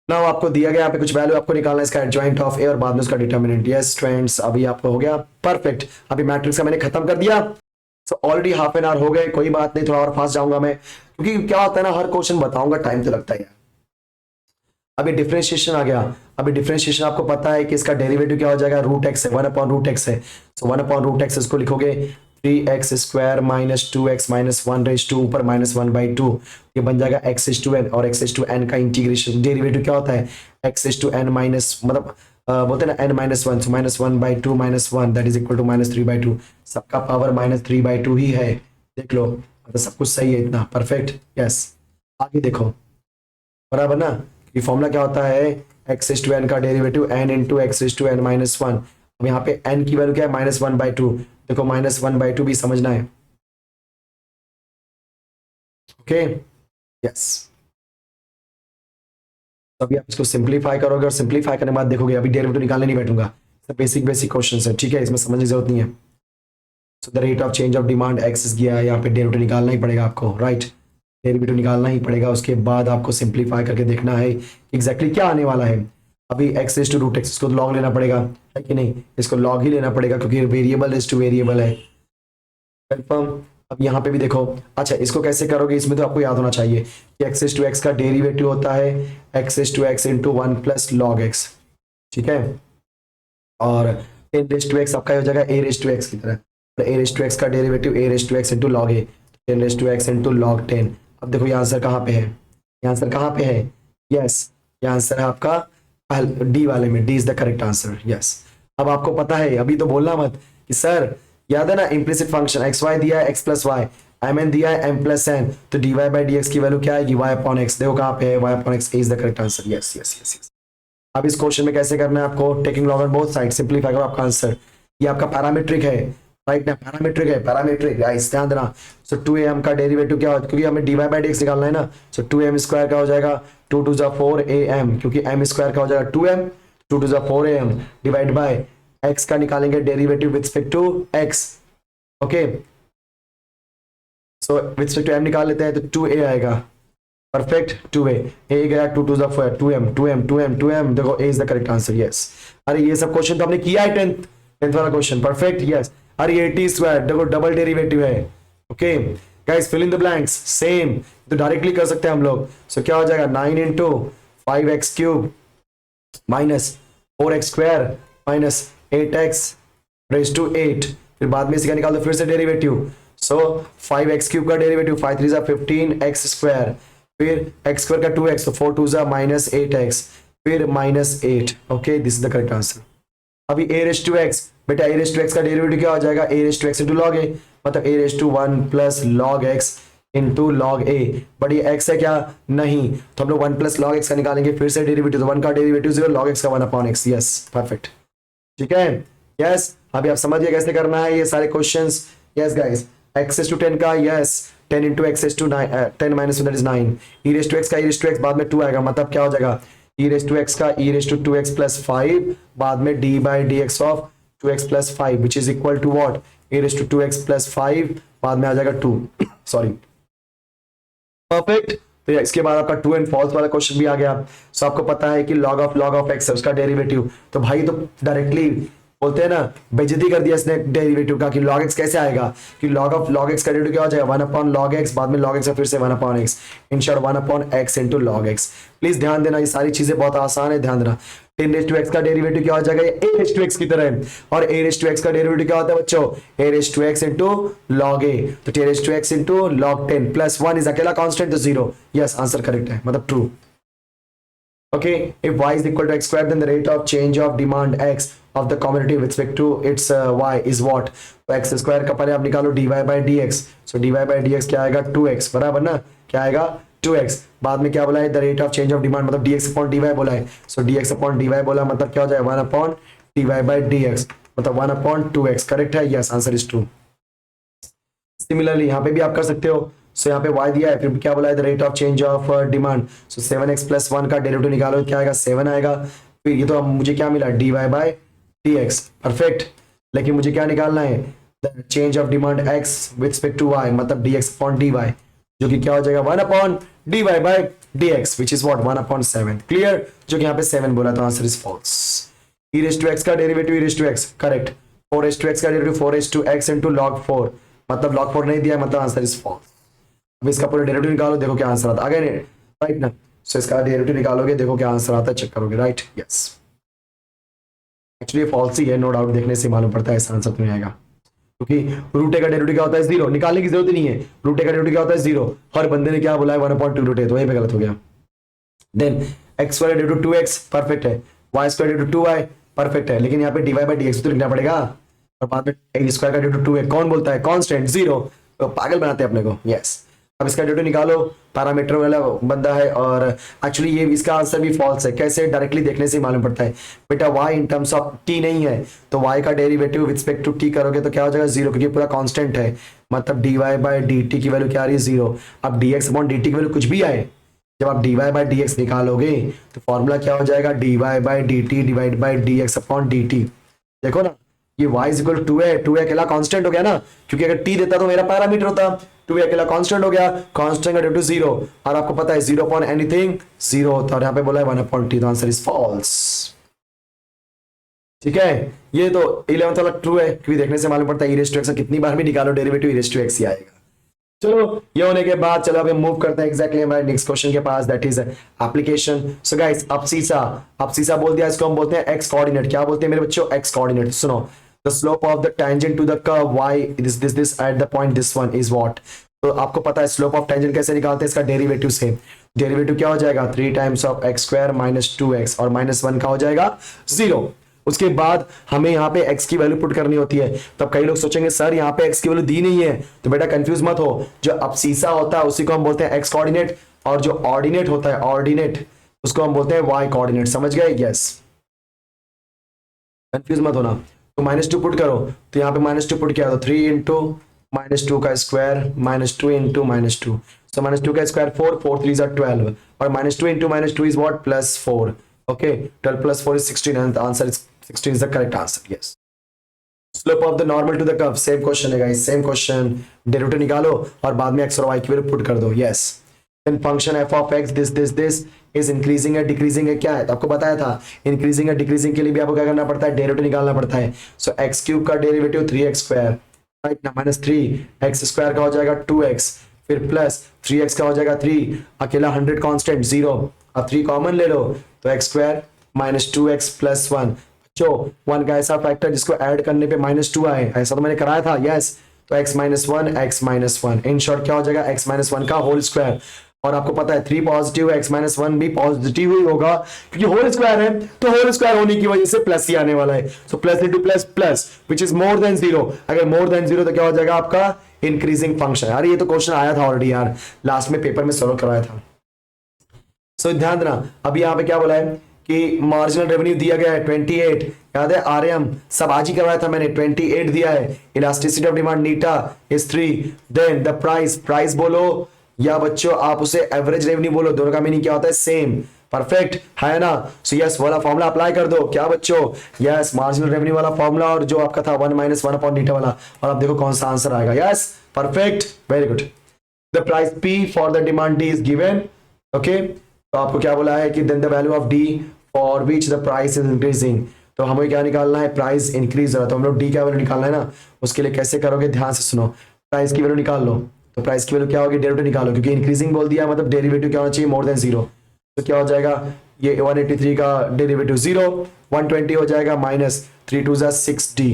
नाउ आपको दिया गया यहाँ पे कुछ वैल्यू आपको निकालना है, इसका एडजॉइंट ऑफ ए और बाद में उसका डिटरमिनेंट। यस फ्रेंड्स, अभी आपको हो गया परफेक्ट। अभी मैट्रिक्स का मैंने खत्म कर दिया। So already half an hour हो गए, कोई बात नहीं, थोड़ा और फास्ट जाऊंगा मैं, क्योंकि क्या होता है ना, हर क्वेश्चन बताऊंगा टाइम तो लगता है यार। अभी डिफरेंशिएशन आ गया। अभी डिफरेंशिएशन आपको पता है कि इसका डेरिवेटिव क्या हो जाएगा, रूट एक्स है, 1/√x है। सो 1/√x इसको लिखोगे 3x² माइनस 2x माइनस 1 ऊपर -1/2, ये बन जाएगा x⁴n, और x⁴n का इंटीग्रेशन डेरिवेटिव क्या होता है, x⁴n माइनस मतलब बोलते हैं ना n-1, so -1/2 -1 that is equal to -3/2। सबका पावर -3/2 ही है, देख लो, मतलब सब कुछ सही है इतना, परफेक्ट, यस। आगे देखो, बराबर ना, ये फॉर्मूला क्या होता है, x⁴n का derivative n into x⁴n minus 1। अब यहाँ पे n की वैल्यू क्या है, -1/2। देखो -1/2 भी समझना है, ओके, यस। तो अभी आप इसको सिंप्लीफाई करोगे, और सिंप्लीफाई करने के बाद देखोगे, अभी डेरिवेटिव निकालने नहीं बैठूंगा, बेसिक क्वेश्चन है, ठीक है, इसमें समझने की जरूरत नहीं है। So the rate of change of demand x गया, यहाँ पे डेरिवेटिव निकालना ही पड़ेगा आपको, राइट, डेरिवेटिव निकालना ही पड़ेगा। उसके बाद आपको सिंप्लीफाई करके देखना है एग्जैक्टली क्या आने वाला है। अभी x⁻√x, इसको लॉग लेना पड़ेगा, है कि नहीं, इसको लॉग ही लेना पड़ेगा क्योंकि वेरिएबल रेज टू वेरिएबल है, कंफर्म। अब यहाँ पे भी देखो, अच्छा इसको कैसे करोगे, इसमें तो आपको याद होना चाहिए कि x⁻x का डेरिवेटिव होता है x⁻x into 1 plus log x, ठीक है, और 10⁻x आपका हो जाएगा a⁻x की तरह, a⁻x का डेरिवेटिव a⁻x इंटू लॉग ए, 10⁻x इंटू लॉग 10। अब देखो ये आंसर कहाँ पे है, ये आंसर कहाँ पे है, यस, ये आंसर है आपका डी वाले में, D is the correct answer, yes. अब आपको पता है, अभी तो बोलना मत कि सर याद है ना, इम्प्लिसिट फंक्शन एक्स वाई दिया है, x plus Y, M N दिया है m प्लस n, तो dy बाई dx की वैल्यू क्या आएगी, y/x, देखो कहाँ पे है, y/x is the correct answer, yes yes yes yes. अब इस क्वेश्चन में कैसे करना है आपको, taking log on both side, simplify करो आपका आंसर, ये आपका पैरामीट्रिक है, राइट ना, पैरामीट्रिक है, पैरामीट्रिक गाइस ध्यान देना। सो 2am का डेरिवेटिव क्या होता है, क्योंकि हमें dy बाई dx निकालना है ना, सो 2m² का हो जाएगा 2 2 4am, क्योंकि m² का हो जाएगा 2m, 2 2 4am divide by x का निकालेंगे derivative with respect to x, okay, so with respect to m निकाल लेते हैं तो 2a आएगा, परफेक्ट, 2a, a गया 2 2 4, 2m, देखो a is the correct answer, yes. अरे ये सब क्वेश्चन तो हमने किया है 10th वाला क्वेश्चन, परफेक्ट, यस। अरे at² देखो डबल डेरिवेटिव है, okay guys, fill in the blanks, same तो डायरेक्टली कर सकते हैं हम लोग। सो क्या हो जाएगा, 9 into 5x³ minus 4x² minus 8x raise to 8, फिर बाद में इसका निकाल दो फिर से डेरिवेटिव, सो 5x³ का डेरिवेटिव 5 3 15x², फिर x² का 2x, तो 4 2 माइनस 8x, फिर -8, okay, this is the correct answer. अभी a⁻x, बेटा a⁻x का डेरिवेटिव क्या हो जाएगा, a⁻x इंटू लॉग ए, मतलब a⁻1 plus log x into log A, but ये x है क्या, नहीं, तो हम लोग 1 प्लस लॉग एक्स का निकालेंगे, फिर से डेरिवेटिव, तो 1 का डेरिवेटिव 0, लॉग एक्स का 1/x, यस, परफेक्ट, ठीक है, यस। अभी आप समझिए कैसे करना है ये सारे क्वेश्चंस, यस गाइस, x⁻10 का, yes, 10 into x⁻10 -1 that is 9, e⁻x का e⁻x बाद में 2 आएगा, मतलब क्या हो जाएगा, e⁻x का e⁻2x प्लस 5, बाद में d by dx of 2x plus 5 which is equal to what, e⁻2x plus 5, बाद में आ जाएगा 2, सॉरी, परफेक्ट। तो इसके बाद आपका ट्रू एंड फॉल्स वाला क्वेश्चन भी आ गया। सो आपको पता है कि log ऑफ x है उसका डेरिवेटिव, तो भाई तो डायरेक्टली बोलते हैं ना, बेइज्जती कर दिया इसने डेरिवेटिव का, कि log x कैसे आएगा, कि log x का डेरिवेटिव क्या हो जाएगा, 1/log x, बाद में log x फिर से 1/x, in short 1/x into log x। Please ध्यान देना, ये सारी चीजें बहुत आसान है, ध्यान देना। 10⁻x का डेरिवेटिव क्या हो जाएगा, a⁻x की तरह है, और a⁻x का डेरिवेटिव क्या होता है बच्चों, a⁻x इंटू log a, तो 10⁻x into log 10 plus 1 is अकेला कांस्टेंट, तो 0, यस, आंसर करेक्ट है, मतलब true. Okay, if y is equal to x squared, then the rate of change of demand x of the commodity with respect to its y is what? तो x square का पहले आप निकालो dy by dx, so dy by dx क्या आएगा 2x, बराबर ना, क्या आएगा 2x, बाद में क्या बोला है, the rate of change of demand मतलब dx upon dy बोला है, so dx upon dy बोला मतलब क्या हो जाएगा 1 upon dy by dx, मतलब 1 upon 2x, करेक्ट है, yes, answer is true. Similarly यहाँ पे भी आप कर सकते हो, सो यहाँ पे y दिया है, फिर क्या बोला है, the rate of change of demand, so 7x plus 1 का डेरिवेटिव निकालो, क्या आएगा 7 आएगा, फिर ये तो मुझे क्या मिला dy बाय dx, परफेक्ट, लेकिन मुझे क्या निकालना है, the change of demand x with respect to y, मतलब dx अपॉन dy, जो कि क्या हो जाएगा 1 upon dy by dx which is what 1/7, clear, जो कि यहाँ पे 7 बोला, तो आंसर इज फॉल्स। e⁻x का डेरिवेटिव e⁻x, करेक्ट, 4h2x का डेरिवेटिव 4h2x इंटू log 4, मतलब log 4 नहीं दिया, मतलब आंसर इज फॉल्स। अब इसका पूरा डेरिवेटिव निकालो, देखो क्या आंसर आता है, अगेन राइट ना, सो इसका डेरिवेटिव निकालोगे, देखो क्या आंसर आता है, चेक करोगे, राइट, यस। एक्चुअली फॉल्स ही है, नो डाउट, देखने से मालूम पड़ता है ऐसा आंसर तुम्हें आएगा, क्योंकि रूट ए का डेरिवेटिव क्या होता है, जीरो, निकालने की जरूरत नहीं है, रूट ए का डेरिवेटिव क्या होता है, जीरो, हर बंदे ने क्या बोला है 1/2 रूट ए, तो वहीं पे गलत हो गया। Then X square derivative 2x perfect है, Y square derivative 2y perfect है, लेकिन यहाँ पे dy बाई dx तो लिखना पड़ेगा, और बाद में a स्क्वायर का डेरिवेटिव 2 है, कौन बोलता है कांस्टेंट जीरो, तो पागल बनाते हैं अपने को, यस। अब इसका डेरिवेटिव निकालो, पैरामीटर वाला बंदा है, और एक्चुअली ये इसका आंसर भी फॉल्स है, कैसे, डायरेक्टली देखने से मालूम पड़ता है बेटा, y in terms of t नहीं है, तो y का derivative with respect to t करोगे तो क्या हो जाएगा, जीरो, क्योंकि पूरा कांस्टेंट है, मतलब dy बाई dt की वैल्यू क्या आ रही है, जीरो। अब dx अपॉन dt की वैल्यू कुछ भी आए, जब आप dy बाई dx निकालोगे तो फॉर्मूला क्या हो जाएगा, dy by dt divide by dx upon dt। देखो ना, ये y इज इक्वल 2 है, 2 अकेला कांस्टेंट हो गया ना, क्योंकि अगर t देता तो मेरा पैरामीटर होता, 2 अकेला कांस्टेंट हो गया, कांस्टेंट का डेरिवेटिव जीरो, और आपको पता है जीरो अपॉन एनीथिंग जीरो होता है, और यहाँ पे बोला है 1/t, तो आंसर इज फॉल्स। ठीक है, ये तो 11th वाला ट्रू है, क्योंकि देखने से मालूम पड़ता है e⁻x कितनी बार भी निकालो डेरिवेटिव e⁻x ही आएगा। चलो ये होने के बाद चलो अब मूव करते हैं एग्जैक्टली हमारे नेक्स्ट क्वेश्चन के पास, that is application. So guys, अब बोल दिया, इसको हम बोलते हैं एक्स कोऑर्डिनेट। क्या बोलते हैं मेरे बच्चों, एक्स कोऑर्डिनेट। सुनो, the slope of the tangent to the curve y this at the point this one is what. तो आपको पता है स्लोप ऑफ टेंजेंट कैसे निकालते हैं, इसका डेरिवेटिव से। डेरिवेटिव क्या हो जाएगा, 3 times of x square minus 2x, और -1 का हो जाएगा 0। उसके बाद हमें यहाँ पे x की वैल्यू पुट करनी होती है। तब कई लोग सोचेंगे सर यहाँ पे x की वैल्यू दी नहीं है, तो बेटा कंफ्यूज मत हो, जो अबसीसा होता है उसी को हम बोलते हैं x कोऑर्डिनेट, और जो ऑर्डिनेट होता है ऑर्डिनेट उसको हम बोलते हैं y कोऑर्डिनेट। समझ गए, यस, कंफ्यूज मत होना। तो -2 पुट करो, तो यहाँ पे -2 पुट किया तो 3 इंटू -2 का स्क्वायर -2 इंटू -2, so -2 का स्क्वायर 4, 4 3 are 12, और -2 into -2 is what, +4। okay, 12 plus 4 is 16, and the answer is 16 is the correct answer, yes। Slope of the normal to the curve, same question है guys, same question. Derivative निकालो और बाद में x और y की value put कर दो, yes. Then function f of x this is increasing है डिक्रीजिंग है, क्या है, तो आपको बताया था इंक्रीजिंग है डिक्रीजिंग के लिए भी आपको क्या करना पड़ता है, डेरिवेटिव निकालना पड़ता है। सो x क्यूब का डेरिवेटिव 3x स्क्वायर, राइट ना, -3 x स्क्वायर का हो जाएगा 2x, फिर प्लस 3x का हो जाएगा 3, अकेला 100 कांस्टेंट 0, अब 3 कॉमन ले लो तो x स्क्वायर -2x प्लस 1, जो 1 का ऐसा फैक्टर जिसको ऐड करने पे -2 आए, ऐसा तो मैंने कराया था, यस। तो x -1 इन शॉर्ट क्या हो जाएगा, x -1 का होल स्क्वायर। और आपको पता है 3 पॉजिटिव x -1 भी पॉजिटिव ही होगा, क्योंकि होल स्क्वायर है, तो होल स्क्वायर होने की वजह से प्लस ही आने वाला है। So plus into plus plus which is more than 0, अगर मोर देन 0 तो क्या हो जाएगा आपका इंक्रीजिंग फंक्शन। यार ये तो क्वेश्चन आया था ऑलरेडी यार, लास्ट में पेपर में सॉल्व करवाया था। सो ध्यान देना, अभी यहाँ पे क्या बोला है कि मार्जिनल रेवेन्यू दिया गया है 28, याद है आरएम सब आज ही करवाया था मैंने, 28 दिया है। इलास्टिसिटी ऑफ डिमांड नीटा इज 3, देन द प्राइस बोलो या बच्चों आप उसे एवरेज रेवेन्यू बोलो, दोनों का मीनिंग क्या होता है, सेम, परफेक्ट है ना। सो यस वाला फॉर्मूला अप्लाई कर दो, क्या बच्चों, यस मार्जिनल रेवेन्यू वाला फॉर्मूला, और जो आपका था 1 - 1 अपॉन नीटा वाला, और आप देखो कौन सा आंसर आएगा, yes perfect, very good. The price P for the demand D is given, okay. तो आपको क्या बोला है कि then the value of D for which the price is increasing, तो हमें क्या निकालना है, प्राइस इंक्रीज हो रहा है, तो हम लोग डी का वैल्यू निकालना है ना, उसके लिए कैसे करोगे, ध्यान से सुनो। प्राइस की वैल्यू निकाल लो, तो प्राइस की वैल्यू क्या होगी, डेरिवेटिव निकालो, क्योंकि इंक्रीजिंग बोल दिया मतलब डेरिवेटिव क्या होना चाहिए, मोर देन 0। तो क्या हो जाएगा, ये 183 का डेरिवेटिव 0, 120 हो जाएगा -3 2 6d।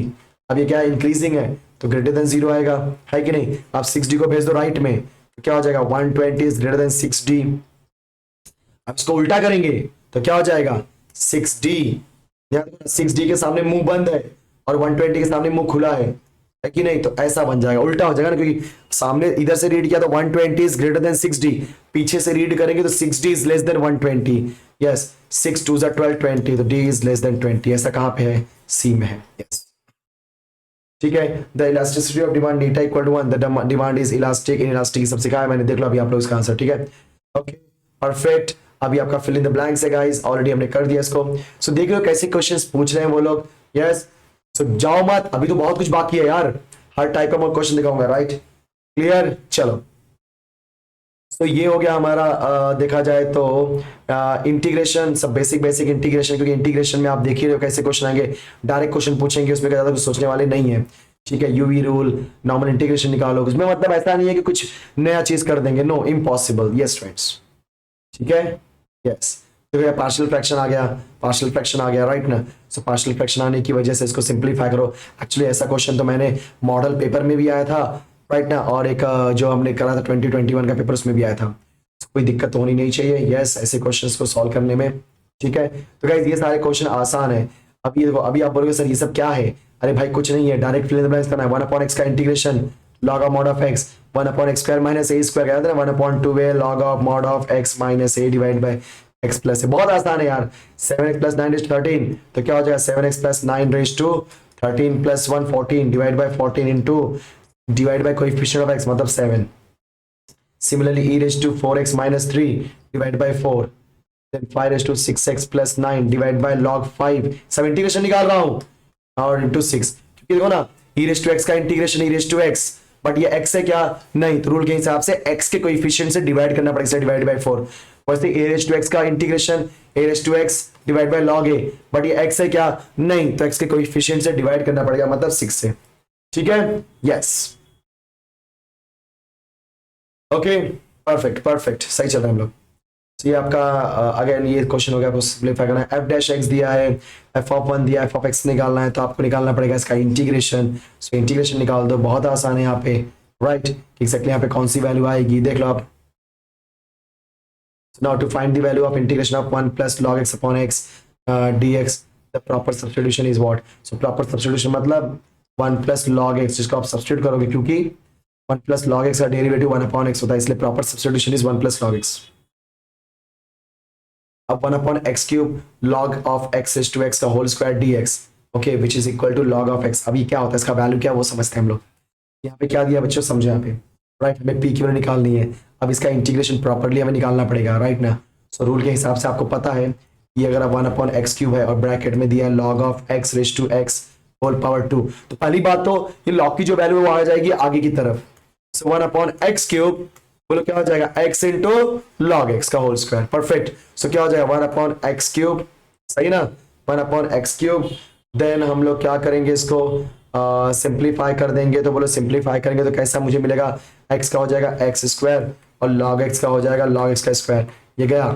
अब ये क्या है, इंक्रीजिंग है तो ग्रेटर देन 0 आएगा, है कि नहीं। आप 6d को भेज दो राइट में, तो क्या हो जाएगा 120 इज ग्रेटर देन 6d। अब इसको उल्टा करेंगे तो क्या हो जाएगा 6d, 6d के सामने मुंह बंद है और 120 के सामने मुंह खुला है कि नहीं, तो ऐसा बन जाएगा, उल्टा हो जाएगा ना, क्योंकि सामने इधर से रीड किया तो 120 इज ग्रेटर देन 6d, पीछे से रीड करेंगे तो 6d is less than 120, yes 6 2 12 20, तो d इज लेस देन 20, ऐसा कहां पे है, c में है, यस ठीक है। द इलास्टिसिटी ऑफ डिमांड डीटा equal to 1, the demand is elastic, inelastic सब सिखाया मैंने, देख लो अभी आप लोग इसका आंसर, ठीक है ओके परफेक्ट। अभी आपका फिल इन द ब्लैंक्स है गाइस, ऑलरेडी हमने कर दिया इसको। सो देख लो कैसे क्वेश्चंस पूछ रहे हैं वो लोग, यस सो जाओ मत, अभी तो बहुत कुछ बाकी है यार, हर टाइप का मैं क्वेश्चन दिखाऊंगा, राइट क्लियर। चलो तो ये हो गया हमारा देखा जाए तो इंटीग्रेशन, सब बेसिक इंटीग्रेशन, क्योंकि इंटीग्रेशन में आप देख ही रहे हो कैसे क्वेश्चन आएंगे, डायरेक्ट क्वेश्चन पूछेंगे, उसमें ज्यादा कुछ सोचने वाले नहीं है, ठीक है। यूवी रूल, नॉर्मल इंटीग्रेशन निकालो, उसमें मतलब ऐसा नहीं है कि कुछ नया चीज कर देंगे, नो इम्पॉसिबल, यस फ्रेंड्स ठीक है। यस, तो ये पार्शियल फ्रैक्शन आ गया, पार्शियल फ्रैक्शन आ गया, राइट ना। सो पार्शियल फ्रैक्शन आने की वजह से इसको सिंप्लीफाई करो। एक्चुअली ऐसा क्वेश्चन तो मैंने मॉडल पेपर में भी आया था, राइट ना, और एक जो हमने करा था 2021 का पेपर उसमें भी आया था। कोई दिक्कत होनी नहीं चाहिए, यस, ऐसे क्वेश्चंस को सॉल्व करने में, ठीक है। तो गाइस ये सारे क्वेश्चन आसान है। अभी देखो, अभी आप बोलोगे सर ये सब क्या है, अरे भाई कुछ नहीं है, direct fill in the blanks करना है। 1/x का integration log of mod of x, 1/x square minus a square, क्या था 1/2 है log of mod of x minus a divide by x plus है। बहुत आसान है यार। 7x प्लस 9 रेज 13, तो क्या हो जाएगा 7x plus 9 raise to 13 plus 1 14 divide by 14 into divide by coefficient of x मतलब 7। Similarly, e raised to 4x minus 3 divided by 4. Then 5 raised to 6x plus 9 divided by log 5. सब integration निकाल रहा हूं और इंटू 6, क्योंकि देखो ना e raised to x का integration e raised to x, but ये x है क्या, नहीं, तो रूल के हिसाब से x के कोएफिशिएंट से डिवाइड करना पड़ेगा, डिवाइड बाय 4। वैसे a raised to x का integration a raised to x divide by log a, but ये x है क्या, नहीं, तो x के कोएफिशिएंट से डिवाइड करना पड़ेगा मतलब 6 से, ठीक है। यस, ओके, परफेक्ट परफेक्ट, सही चल रहे हैं हम लोग। तो ये आपका अगेन ये क्वेश्चन हो गया, आपको सिंपलीफाई करना है। एफ डैश एक्स दिया है, एफ ऑफ 1 दिया है, एफ ऑफ एक्स निकालना है, तो आपको निकालना पड़ेगा इसका इंटीग्रेशन। सो इंटीग्रेशन निकाल दो, बहुत आसान है यहाँ पे, राइट। एग्जैक्टली यहाँ पे कौन सी वैल्यू आएगी देख लो आप। Now to find the value of integration of 1 plus log x upon x dx, the proper substitution is what. So proper substitution मतलब 1 प्लस log x, जिसको आप सब्स्टिट्यूट करोगे, क्योंकि 1 प्लस log x का डेरिवेटिव 1 अपॉन x होता है, इसलिए proper substitution is 1 plus log x। अब 1 upon x cube log of x is to x का whole square dx, okay, which is equal to log of x। अभी क्या होता है, इसका वैल्यू क्या वो समझते हैं हम लोग। यहाँ पे क्या दिया बच्चों, समझो यहाँ पे, राइट, हमें पी क्यू निकालनी है। अब इसका इंटीग्रेशन प्रॉपरली हमें निकालना पड़ेगा, राइट ना। सो रूल के हिसाब से आपको पता है कि अगर 1 अपॉन x क्यूब है और ब्रैकेट में दिया है log of x raise to x whole power 2, तो पहली बात तो ये log की जो वैल्यू है वो आ जाएगी आगे की तरफ। सो 1 अपॉन x क्यूब, बोलो क्या हो जाएगा, x इंटू log x का होल स्क्वायर, परफेक्ट। सो क्या हो जाएगा 1 अपॉन x क्यूब, सही ना, 1 अपॉन x क्यूब। देन हम लोग क्या करेंगे, इसको सिंप्लीफाई कर देंगे, तो बोलो सिंप्लीफाई करेंगे तो कैसा मुझे मिलेगा, x का हो जाएगा x स्क्वायर और log x का हो जाएगा log x का स्क्वायर, ये गया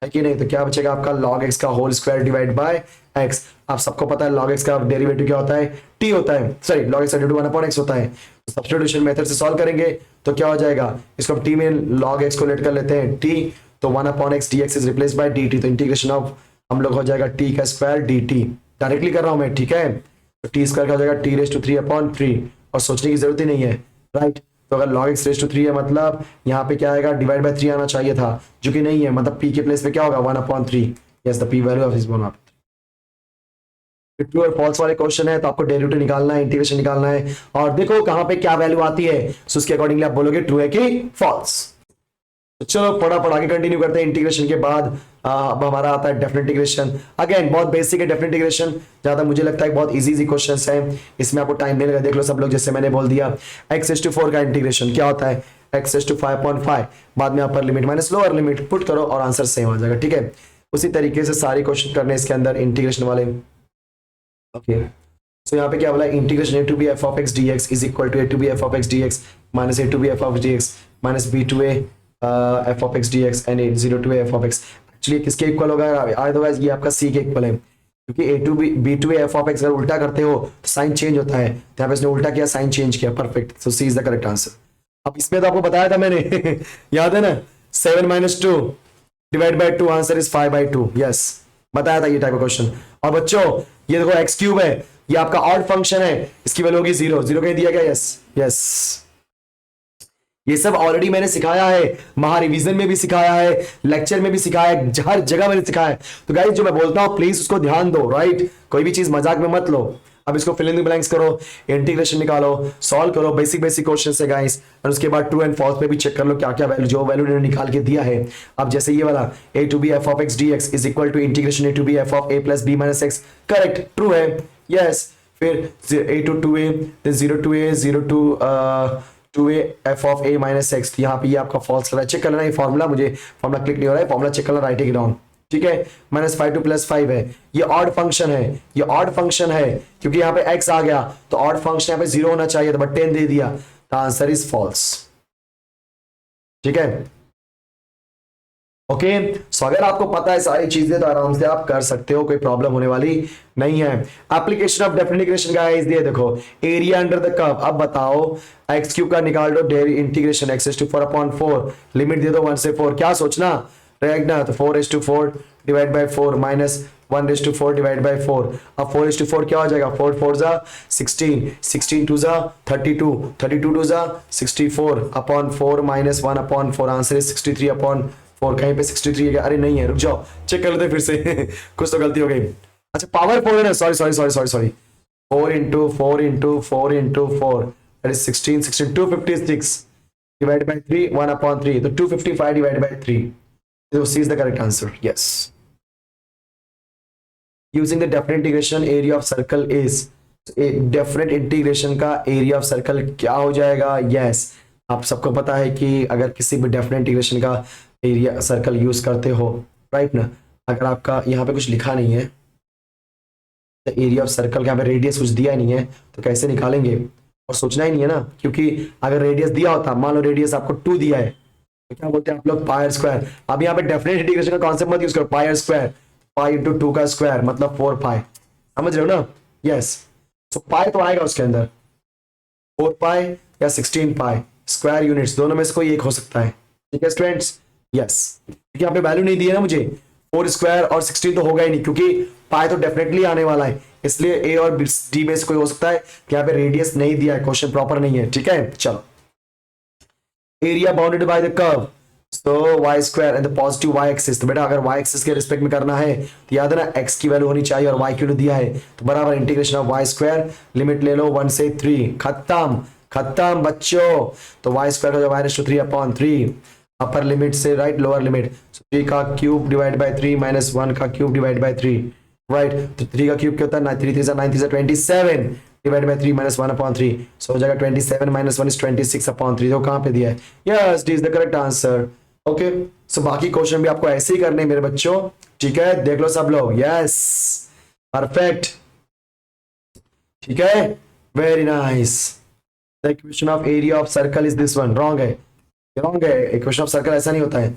है कि नहीं। तो क्या बचेगा आपका log x का whole square divide by x। आप सबको पता है log x का डेरिवेटिव क्या होता है, t होता है, सॉरी log x का डेरिवेटिव 1 अपॉन x होता है। तो सब्स्टिट्यूशन मेथड से सॉल्व करेंगे तो क्या हो जाएगा, इसको हम t में log x को लेट कर लेते हैं t, तो 1 upon x dx is replace by dt, तो इंटीग्रेशन ऑफ हम लोग हो जाएगा t का स्क्वायर dt, डायरेक्टली कर रहा हूं मैं, ठीक है। तो टी स्क्वायर का हो जाएगा टी रेज टू 3 अपॉन 3, और सोचने की जरूरत ही नहीं है, राइट। तो अगर log x रेज टू 3 है मतलब यहाँ पे क्या आएगा, डिवाइड बाय 3 आना चाहिए था, जो कि नहीं है, मतलब p के प्लेस पे क्या होगा 1 upon 3। Yes, the p value of this one आप ट्रू और फॉल्स वाले क्वेश्चन है, तो आपको डेरिवेटिव निकालना है, इंटीग्रेशन निकालना है, और देखो कहां पे क्या वैल्यू आती है, सो उसके अकॉर्डिंगली आप बोलोगे ट्रू है कि फॉल्स। तो चलो फटाफट आगे कंटिन्यू करते हैं। इंटीग्रेशन के बाद अब हमारा आता है डेफिनेट इंटीग्रेशन। अगेन बहुत बेसिक है डेफिनेट इंटीग्रेशन, ज्यादा मुझे लगता है बहुत इजी क्वेश्चंस हैं, इसमें आपको टाइम देने का, देख लो सब लोग, जैसे मैंने बोल दिया x⁴ का इंटीग्रेशन क्या होता है, x⁵ बाद में upper limit minus lower limit put करो और आंसर सेम आ जाएगा, ठीक है। उसी तरीके से सारे क्वेश्चन करने इसके अंदर इंटीग्रेशन वाले, ओके। सो यहाँ पे क्या बोला, integration a to B F of X D X is equal to a to B F of X D X minus a to B F of D X minus b to a F of X D X and 0 to F of X. Actually किसके इक्वल होगा, otherwise ये आपका C के equal है, क्योंकि a to B to F of X अगर उल्टा करते हो तो साइन चेंज होता है, तो यहाँ पे इसने उल्टा किया, साइन चेंज किया, perfect. So C is the correct answer. अब इसमें तो आपको बताया था मैंने याद है ना, 7 minus 2 divide by 2, answer is 5/2, yes, बताया था ये टाइप का क्वेश्चन। और बच्चों ये देखो एक्स क्यूब है, ये आपका ऑड फंक्शन है, इसकी वैल्यू होगी 0, 0 कहीं दिया गया, यस यस, ये सब ऑलरेडी मैंने सिखाया है, महा रिवीजन में भी सिखाया है, लेक्चर में भी सिखाया है, हर जगह मैंने सिखाया है। तो गाइस जो मैं बोलता हूं प्लीज उसको ध्यान दो, राइट, कोई भी चीज मजाक में मत लो। अब इसको फिल इन द ब्लैंक्स करो, इंटीग्रेशन निकालो, सॉल्व करो, बेसिक बेसिक क्वेश्चन है गाइस, और उसके बाद ट्रू एंड फॉल्स पे भी चेक कर लो क्या क्या वैल्यू, जो वैल्यू ने निकाल के दिया है। अब जैसे ये वाला a to B F of X D X is equal to integration a to B F of a plus B minus X, correct, true है, यस। फिर a to 2a, then 0 to a 0 to 2a f of a minus X, यहाँ पे ये आपका false कर रहा है, check कर लेना, ये फॉर्मूला मुझे फॉर्मूला क्लिक नहीं हो रहा है, फॉर्मूला चेक करना, राइटिंग डाउन, ठीक है। -5 to +5 है, ये ऑड फंक्शन है, ये ऑड फंक्शन है, क्योंकि यहाँ पे x आ गया तो ऑड फंक्शन यहाँ पे 0 होना चाहिए था, बट 10 दे दिया, तो आंसर इज फॉल्स, ठीक है। ओके। सो अगर आपको पता है सारी चीजें तो आराम से आप कर सकते हो, कोई प्रॉब्लम होने वाली नहीं है। Application of definite equation guys, ये देखो एरिया अंडर द कर्व। अब बताओ एक्स क्यूब का निकाल दो, डेरी इंटीग्रेशन एक्स टू 4/4, लिमिट दे दो 1 से 4। क्या सोचना रहेगा ना, तो 4/4 divide by 4 minus 1/4 divide by 4। अब 4/4 क्या हो जाएगा, 4 4 जा 16, 16 2 जा 32, 32 2 जा 64/4 माइनस 1/4, आंसर है 63/4। कहीं पे 63 है क्या? अरे नहीं है, रुक जाओ चेक कर लेते फिर से कुछ तो गलती हो गई। अच्छा पावर 4 है ना, sorry sorry sorry sorry sorry, 4 into 4 into 4 into 4 that is 16, 16 256 divide by 3 1/3, तो 255 divide by 3, so C is the correct answer. Yes. Using the definite integration, area of circle is, definite integration का area of circle क्या हो जाएगा? Yes. आप सबको पता है कि अगर किसी भी definite integration का एरिया सर्कल यूज करते हो, राइट ना, अगर आपका यहाँ पे कुछ लिखा नहीं है, तो एरिया ऑफ सर्कल यहाँ पे रेडियस कुछ दिया नहीं है, तो कैसे निकालेंगे? और सोचना ही नहीं है ना, क्योंकि अगर रेडियस दिया होता, मान लो रेडियस आपको 2 दिया है, तो क्या बोलते हैं आप लोग, पाई स्क्वायर। अब यहाँ पे डेफिनेट इंटीग्रेशन का कॉन्सेप्ट मत यूज करो, पाई स्क्वायर, पाई इंटू 2 का स्क्वायर मतलब 4 पाई, समझ रहे हो ना? यस। सो पाई तो आएगा उसके अंदर, 4 पाई या 16 पाई, स्क्वायर यूनिट्स दोनों में से कोई एक हो सकता है, ठीक है स्टूडेंट्स? यस, क्योंकि यहाँ पे वैल्यू नहीं दी है ना मुझे, 4 स्क्वायर और 16 तो होगा ही नहीं, क्योंकि पाई तो डेफिनेटली आने वाला है, इसलिए ए और डी में से कोई हो सकता है। यहाँ पे रेडियस नहीं दिया है, क्वेश्चन प्रॉपर नहीं है, ठीक है? चलो, area bounded by the curve, so y square and the positive y axis. तो बेटा अगर y एक्सिस के रिस्पेक्ट में करना है तो याद है ना, x की वैल्यू होनी चाहिए और y की वैल्यू दिया है, तो बराबर integration of y square, limit ले लो 1 से 3, खत्म खत्म बच्चों। तो y स्क्वायर का जो y/3/3 अपर लिमिट से राइट लोअर लिमिट, 3 का क्यूब डिवाइड बाय 3 माइनस 1 का क्यूब डिवाइड बाय 3, राइट? तो 3 का क्यूब क्या होता है, 3 3 9 3 27 डिवाइड बाय 3 माइनस 1/3, सो हो जाएगा 27 माइनस 1 इज 26/3। तो कहां पे दिया है? Yes, D is the correct answer. Okay, so बाकी क्वेश्चन भी आपको ऐसे ही करने मेरे बच्चों, ठीक है? देख लो सब लोग, यस परफेक्ट, ठीक है? Very nice. The equation of area of circle is this one, wrong है, रॉन्ग है। इक्वेशन ऑफ सर्कल ऐसा नहीं होता है,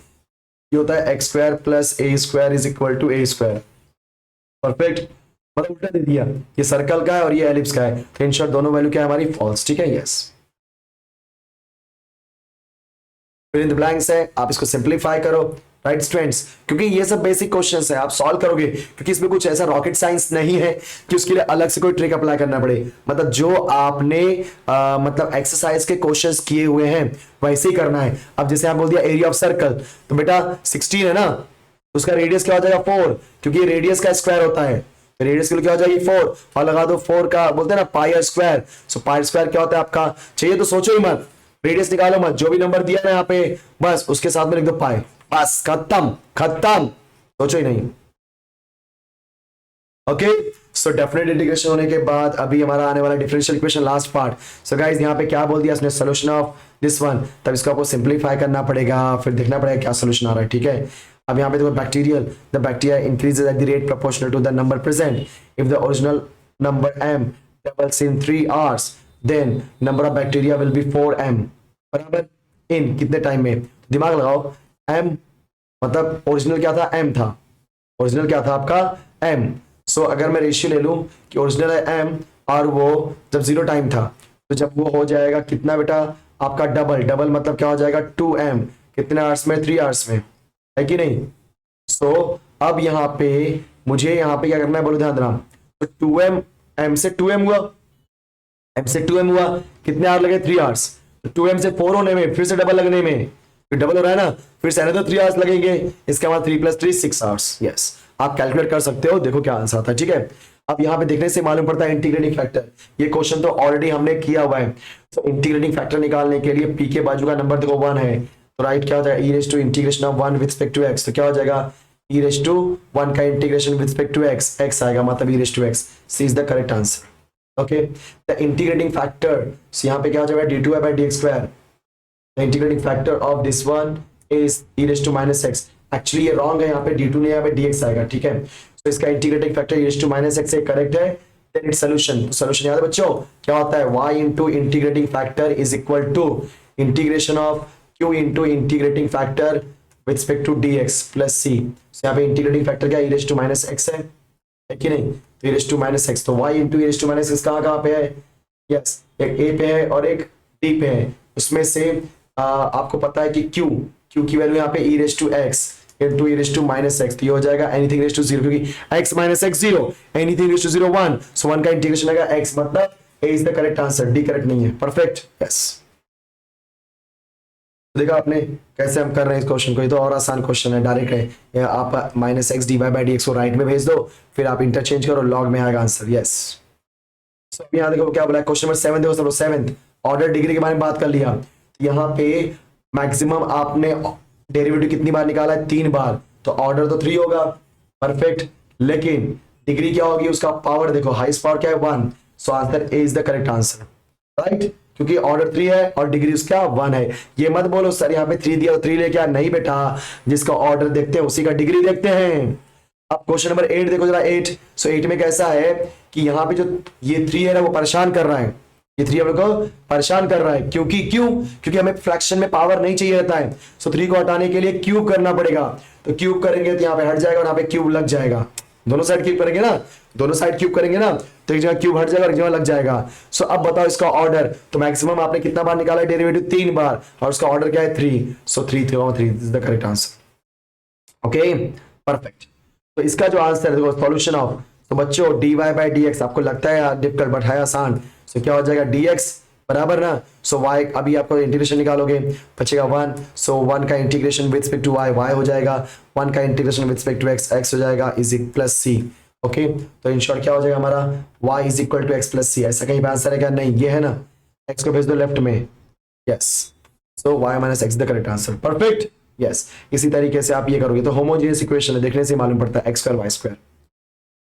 ये होता है x square plus a square is equal to a square. Perfect, मतलब उल्टा दे दिया, ये सर्कल का है और ये एलिप्स का है, तो इन शॉर्ट दोनों वैल्यू क्या है हमारी, फॉल्स, ठीक है? यस। फिर इन द ब्लैंक्स है, आप इसको सिंपलीफाई करो, राइट स्टूडेंट्स? क्योंकि ये सब बेसिक क्वेश्चंस है, आप सॉल्व करोगे, क्योंकि इसमें कुछ ऐसा रॉकेट साइंस नहीं है कि उसके लिए अलग से कोई ट्रिक अप्लाई करना पड़े। मतलब जो आपने मतलब एक्सरसाइज के क्वेश्चंस किए हुए हैं वैसे ही करना है। अब जैसे आप बोल दिया एरिया ऑफ सर्कल, तो बेटा 16 है ना, उसका रेडियस क्या हो जाएगा, 4, क्योंकि रेडियस का स्क्वायर होता है, रेडियस के लिए क्या हो जाएगी 4, और लगा दो 4 का बोलते हैं ना पाई स्क्वायर। सो पाई स्क्वायर क्या होता है आपका, चाहिए तो सोचो ही मत, रेडियस निकालो मत, जो भी नंबर दिया ना यहाँ पे बस उसके साथ में लिख दो पाई, बस खत्म खत्म, सोचो ही नहीं। ओके, सो डेफिनेट इंटीग्रेशन होने के बाद अभी हमारा आने वाला differential equation last part. So guys यहाँ पे क्या बोल दिया इसने, सोल्यूशन ऑफ दिस वन, तब इसको आपको सिंपलीफाई करना पड़ेगा, फिर देखना पड़ेगा क्या सोल्यूशन आ रहा है, ठीक है? अब यहाँ पे देखो bacterial, the bacteria increases at the rate proportional to the number present, if the original number m doubles in 3 hours then number of bacteria will be 4m, बराबर इन कितने टाइम में? दिमाग लगाओ, m मतलब ओरिजिनल क्या था, m था, original क्या था आपका m। सो अगर मैं रेशियो ले लूं कि ओरिजिनल है m और वो जब 0 टाइम था, तो जब वो हो जाएगा कितना बेटा आपका डबल, डबल मतलब क्या हो जाएगा 2m, कितने आवर्स में, 3 आवर्स में, है कि नहीं? सो अब यहाँ पे मुझे यहाँ पे क्या करना है बोलो ध्यान देना, तो 2m, m से 2m हुआ, m से 2m हुआ, कितने आवर लगे, 3 आवर्स, तो 2m से 4 होने में, फिर से डबल लगने में, फिर डबल हो रहा है ना, फिर से तो 3 आवर्स लगेंगे, इसके बाद 3 + 3 6 आवर्स। यस, आप कैलकुलेट कर सकते हो, देखो क्या आंसर आता है, ठीक है? अब यहाँ पे देखने से मालूम पड़ता है इंटीग्रेटिंग फैक्टर, ये क्वेश्चन तो ऑलरेडी हमने किया हुआ है। तो इंटीग्रेटिंग फैक्टर निकालने के लिए p के बाजू का नंबर देखो 1 है, तो राइट क्या हो जाएगा, e raise to integration of 1 with respect to x, तो क्या हो जाएगा e रेज़ टू 1 का integration with respect to x, x आएगा मतलब e raise to x, c is the correct answer. Okay, the integrating factor, so यहाँ पे क्या हो जाएगा d2y/dx², the integrating factor of this one is e raise to -x। Actually ये wrong है, यहाँ पे d2 नहीं, यहाँ पे dx आएगा, ठीक है? तो इसका integrating factor e raise to -x correct है, देन इट्स सॉल्यूशन। तो सॉल्यूशन याद है बच्चों क्या होता है, y into integrating factor is equal to integration of q into integrating factor with respect to dx plus c। यहाँ पे इंटीग्रेटिंग फैक्टर क्या e raise to minus x है कि नहीं, तो e raise to minus x, तो y into e raise to minus x कहाँ पे है, यस एक a पे है और एक d पे है। उसमें से आपको पता है कि q की वैल्यू यहाँ पे e raise to x into e raise to minus x, तो ये हो जाएगा एनीथिंग रेज टू जीरो, क्योंकि x minus x zero, anything raise to zero one, so one का इंटीग्रेशन आएगा x, मतलब a is the correct answer, d correct नहीं है। Perfect, yes. देखा आपने कैसे हम कर रहे हैं इस क्वेश्चन को, ये तो और आसान क्वेश्चन है, डायरेक्ट है, आप minus x d y by d x को राइट में भेज दो, फिर आप इंटरचेंज करो, लॉग में आएगा आंसर, यस। सो यहाँ देखो क्या बोला, क्वेश्चन नंबर 7 देखो सब लोग, 7th ऑर्डर डिग्री के बारे में बात कर लिया। यहाँ पे मैक्सिमम आपने डेरिवेटिव कितनी बार निकाला है, 3 बार, तो ऑर्डर तो 3 होगा, परफेक्ट। लेकिन डिग्री क्या होगी, उसका पावर देखो, हाईएस्ट पावर क्या है 1, so answer A is the correct answer, right, क्योंकि ऑर्डर 3 है और डिग्री उसका 1 है। ये मत बोलो सर यहाँ पे 3 दिया और 3 लेके आ, नहीं बेटा, जिसका ऑर्डर देखते हैं उसी का डिग्री देखते हैं। अब क्वेश्चन नंबर 8 देखो जरा, 8, सो 8 में कैसा है कि यहाँ पे जो ये 3 है ना वो परेशान कर रहा है, ये 3 हम लोग को परेशान कर रहा है, क्योंकि हमें फ्रैक्शन में पावर नहीं चाहिए रहता है, सो 3 को हटाने के लिए क्यूब करना पड़ेगा, तो क्यूब करेंगे तो यहाँ पे हट जाएगा और यहाँ पे क्यूब लग जाएगा, दोनों साइड क्यूब करेंगे ना, दोनों साइड क्यूब करेंगे ना, तो एक जगह क्यूब हट जाएगा और एक जगह लग जाएगा। सो अब बताओ इसका ऑर्डर, तो मैक्सिमम आपने कितना बार निकाला है डेरिवेटिव, 3 बार, और उसका ऑर्डर क्या है 3, सो 3 is the correct answer. Okay, perfect. तो इसका जो आंसर है देखो, सॉल्यूशन ऑफ, तो बच्चों dy बाई dx आपको लगता है डिफिकल्ट बट है आसान, सो क्या हो जाएगा dx बराबर ना, सो y, अभी आपको इंटीग्रेशन निकालोगे बचेगा 1, सो 1 का integration with respect to y हो जाएगा, 1 का integration with respect to x हो जाएगा इज प्लस सी। ओके, तो इन शॉर्ट क्या हो जाएगा हमारा y is equal to X plus C. ऐसा कहीं पे आंसर है क्या, नहीं, ये है ना, x को भेज दो लेफ्ट में, yes, so y minus x the correct answer, perfect, yes. इसी तरीके से आप ये करोगे तो होमोजेनियस इक्वेशन है, देखने से मालूम पड़ता है x square y square.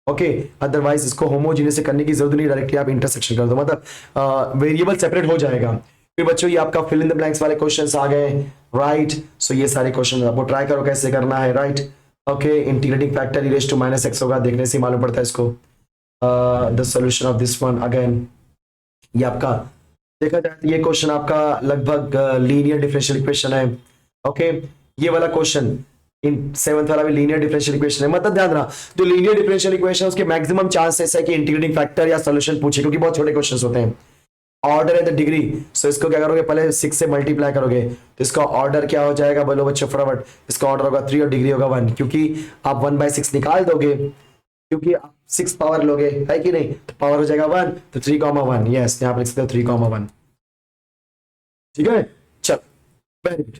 Okay, otherwise इसको होमोजेनियस से करने की जरूरत नहीं, डायरेक्टली आप इंटरसेक्शन कर दो, मतलब वेरिएबल सेपरेट हो जाएगा। फिर बच्चों ये आपका फिल इन द ब्लैंक्स वाले क्वेश्चंस आ गए, राइट, सो ये सारे क्वेश्चन आपको ट्राई करो कैसे करना है, right. Okay, integrating factor e raise to minus x होगा, देखने से मालूम पड़ता है इसको। The solution of this one again, ये आपका देखा जाए तो ये क्वेश्चन आपका लगभग लीनियर डिफरेंशियल इक्वेशन है। ओके, ये वाला क्वेश्चन इन 7th वाला भी लीनियर डिफरेंशियल इक्वेशन है, मतलब ध्यान रखना जो लीनियर डिफरेंशियल इक्वेशन उसके मैक्सिमम चांसेस है कि इंटीग्रेटिंग फैक्टर या सॉल्यूशन पूछे, क्योंकि बहुत छोटे क्वेश्चंस होते हैं। ऑर्डर है द डिग्री, सो इसको क्या करोगे, पहले 6 से मल्टीप्लाई करोगे, तो इसका ऑर्डर क्या हो जाएगा, बोलो बच्चों फटाफट, इसका ऑर्डर होगा 3 और डिग्री होगा 1, क्योंकि आप 1/6 निकाल दोगे, क्योंकि आप 6 पावर लोगे, है कि नहीं, तो पावर हो जाएगा 1, तो 3,1, यस, यहाँ पे लिख सकते हो 3,1, ठीक है, चल, वेरी गुड,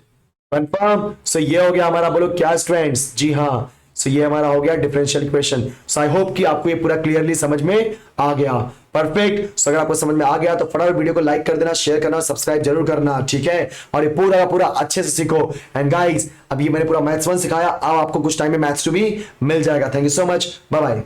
कंफर्म। सो ये हो गया हमारा, बोलो क्या स्टूडेंट्स, जी हाँ, सो ये हमारा हो गया differential equation. So I hope कि आपको ये पूरा क्लियरली समझ में आ गया, परफेक्ट। सो अगर आपको समझ में आ गया तो फटाफट वीडियो को लाइक कर देना, शेयर करना, सब्सक्राइब जरूर करना, ठीक है, और ये पूरा का पूरा अच्छे से सीखो। एंड गाइस, अभी मैंने पूरा मैथ्स 1 सिखाया, अब आपको कुछ टाइम में मैथ्स 2 भी मिल जाएगा। Thank you so much, bye bye.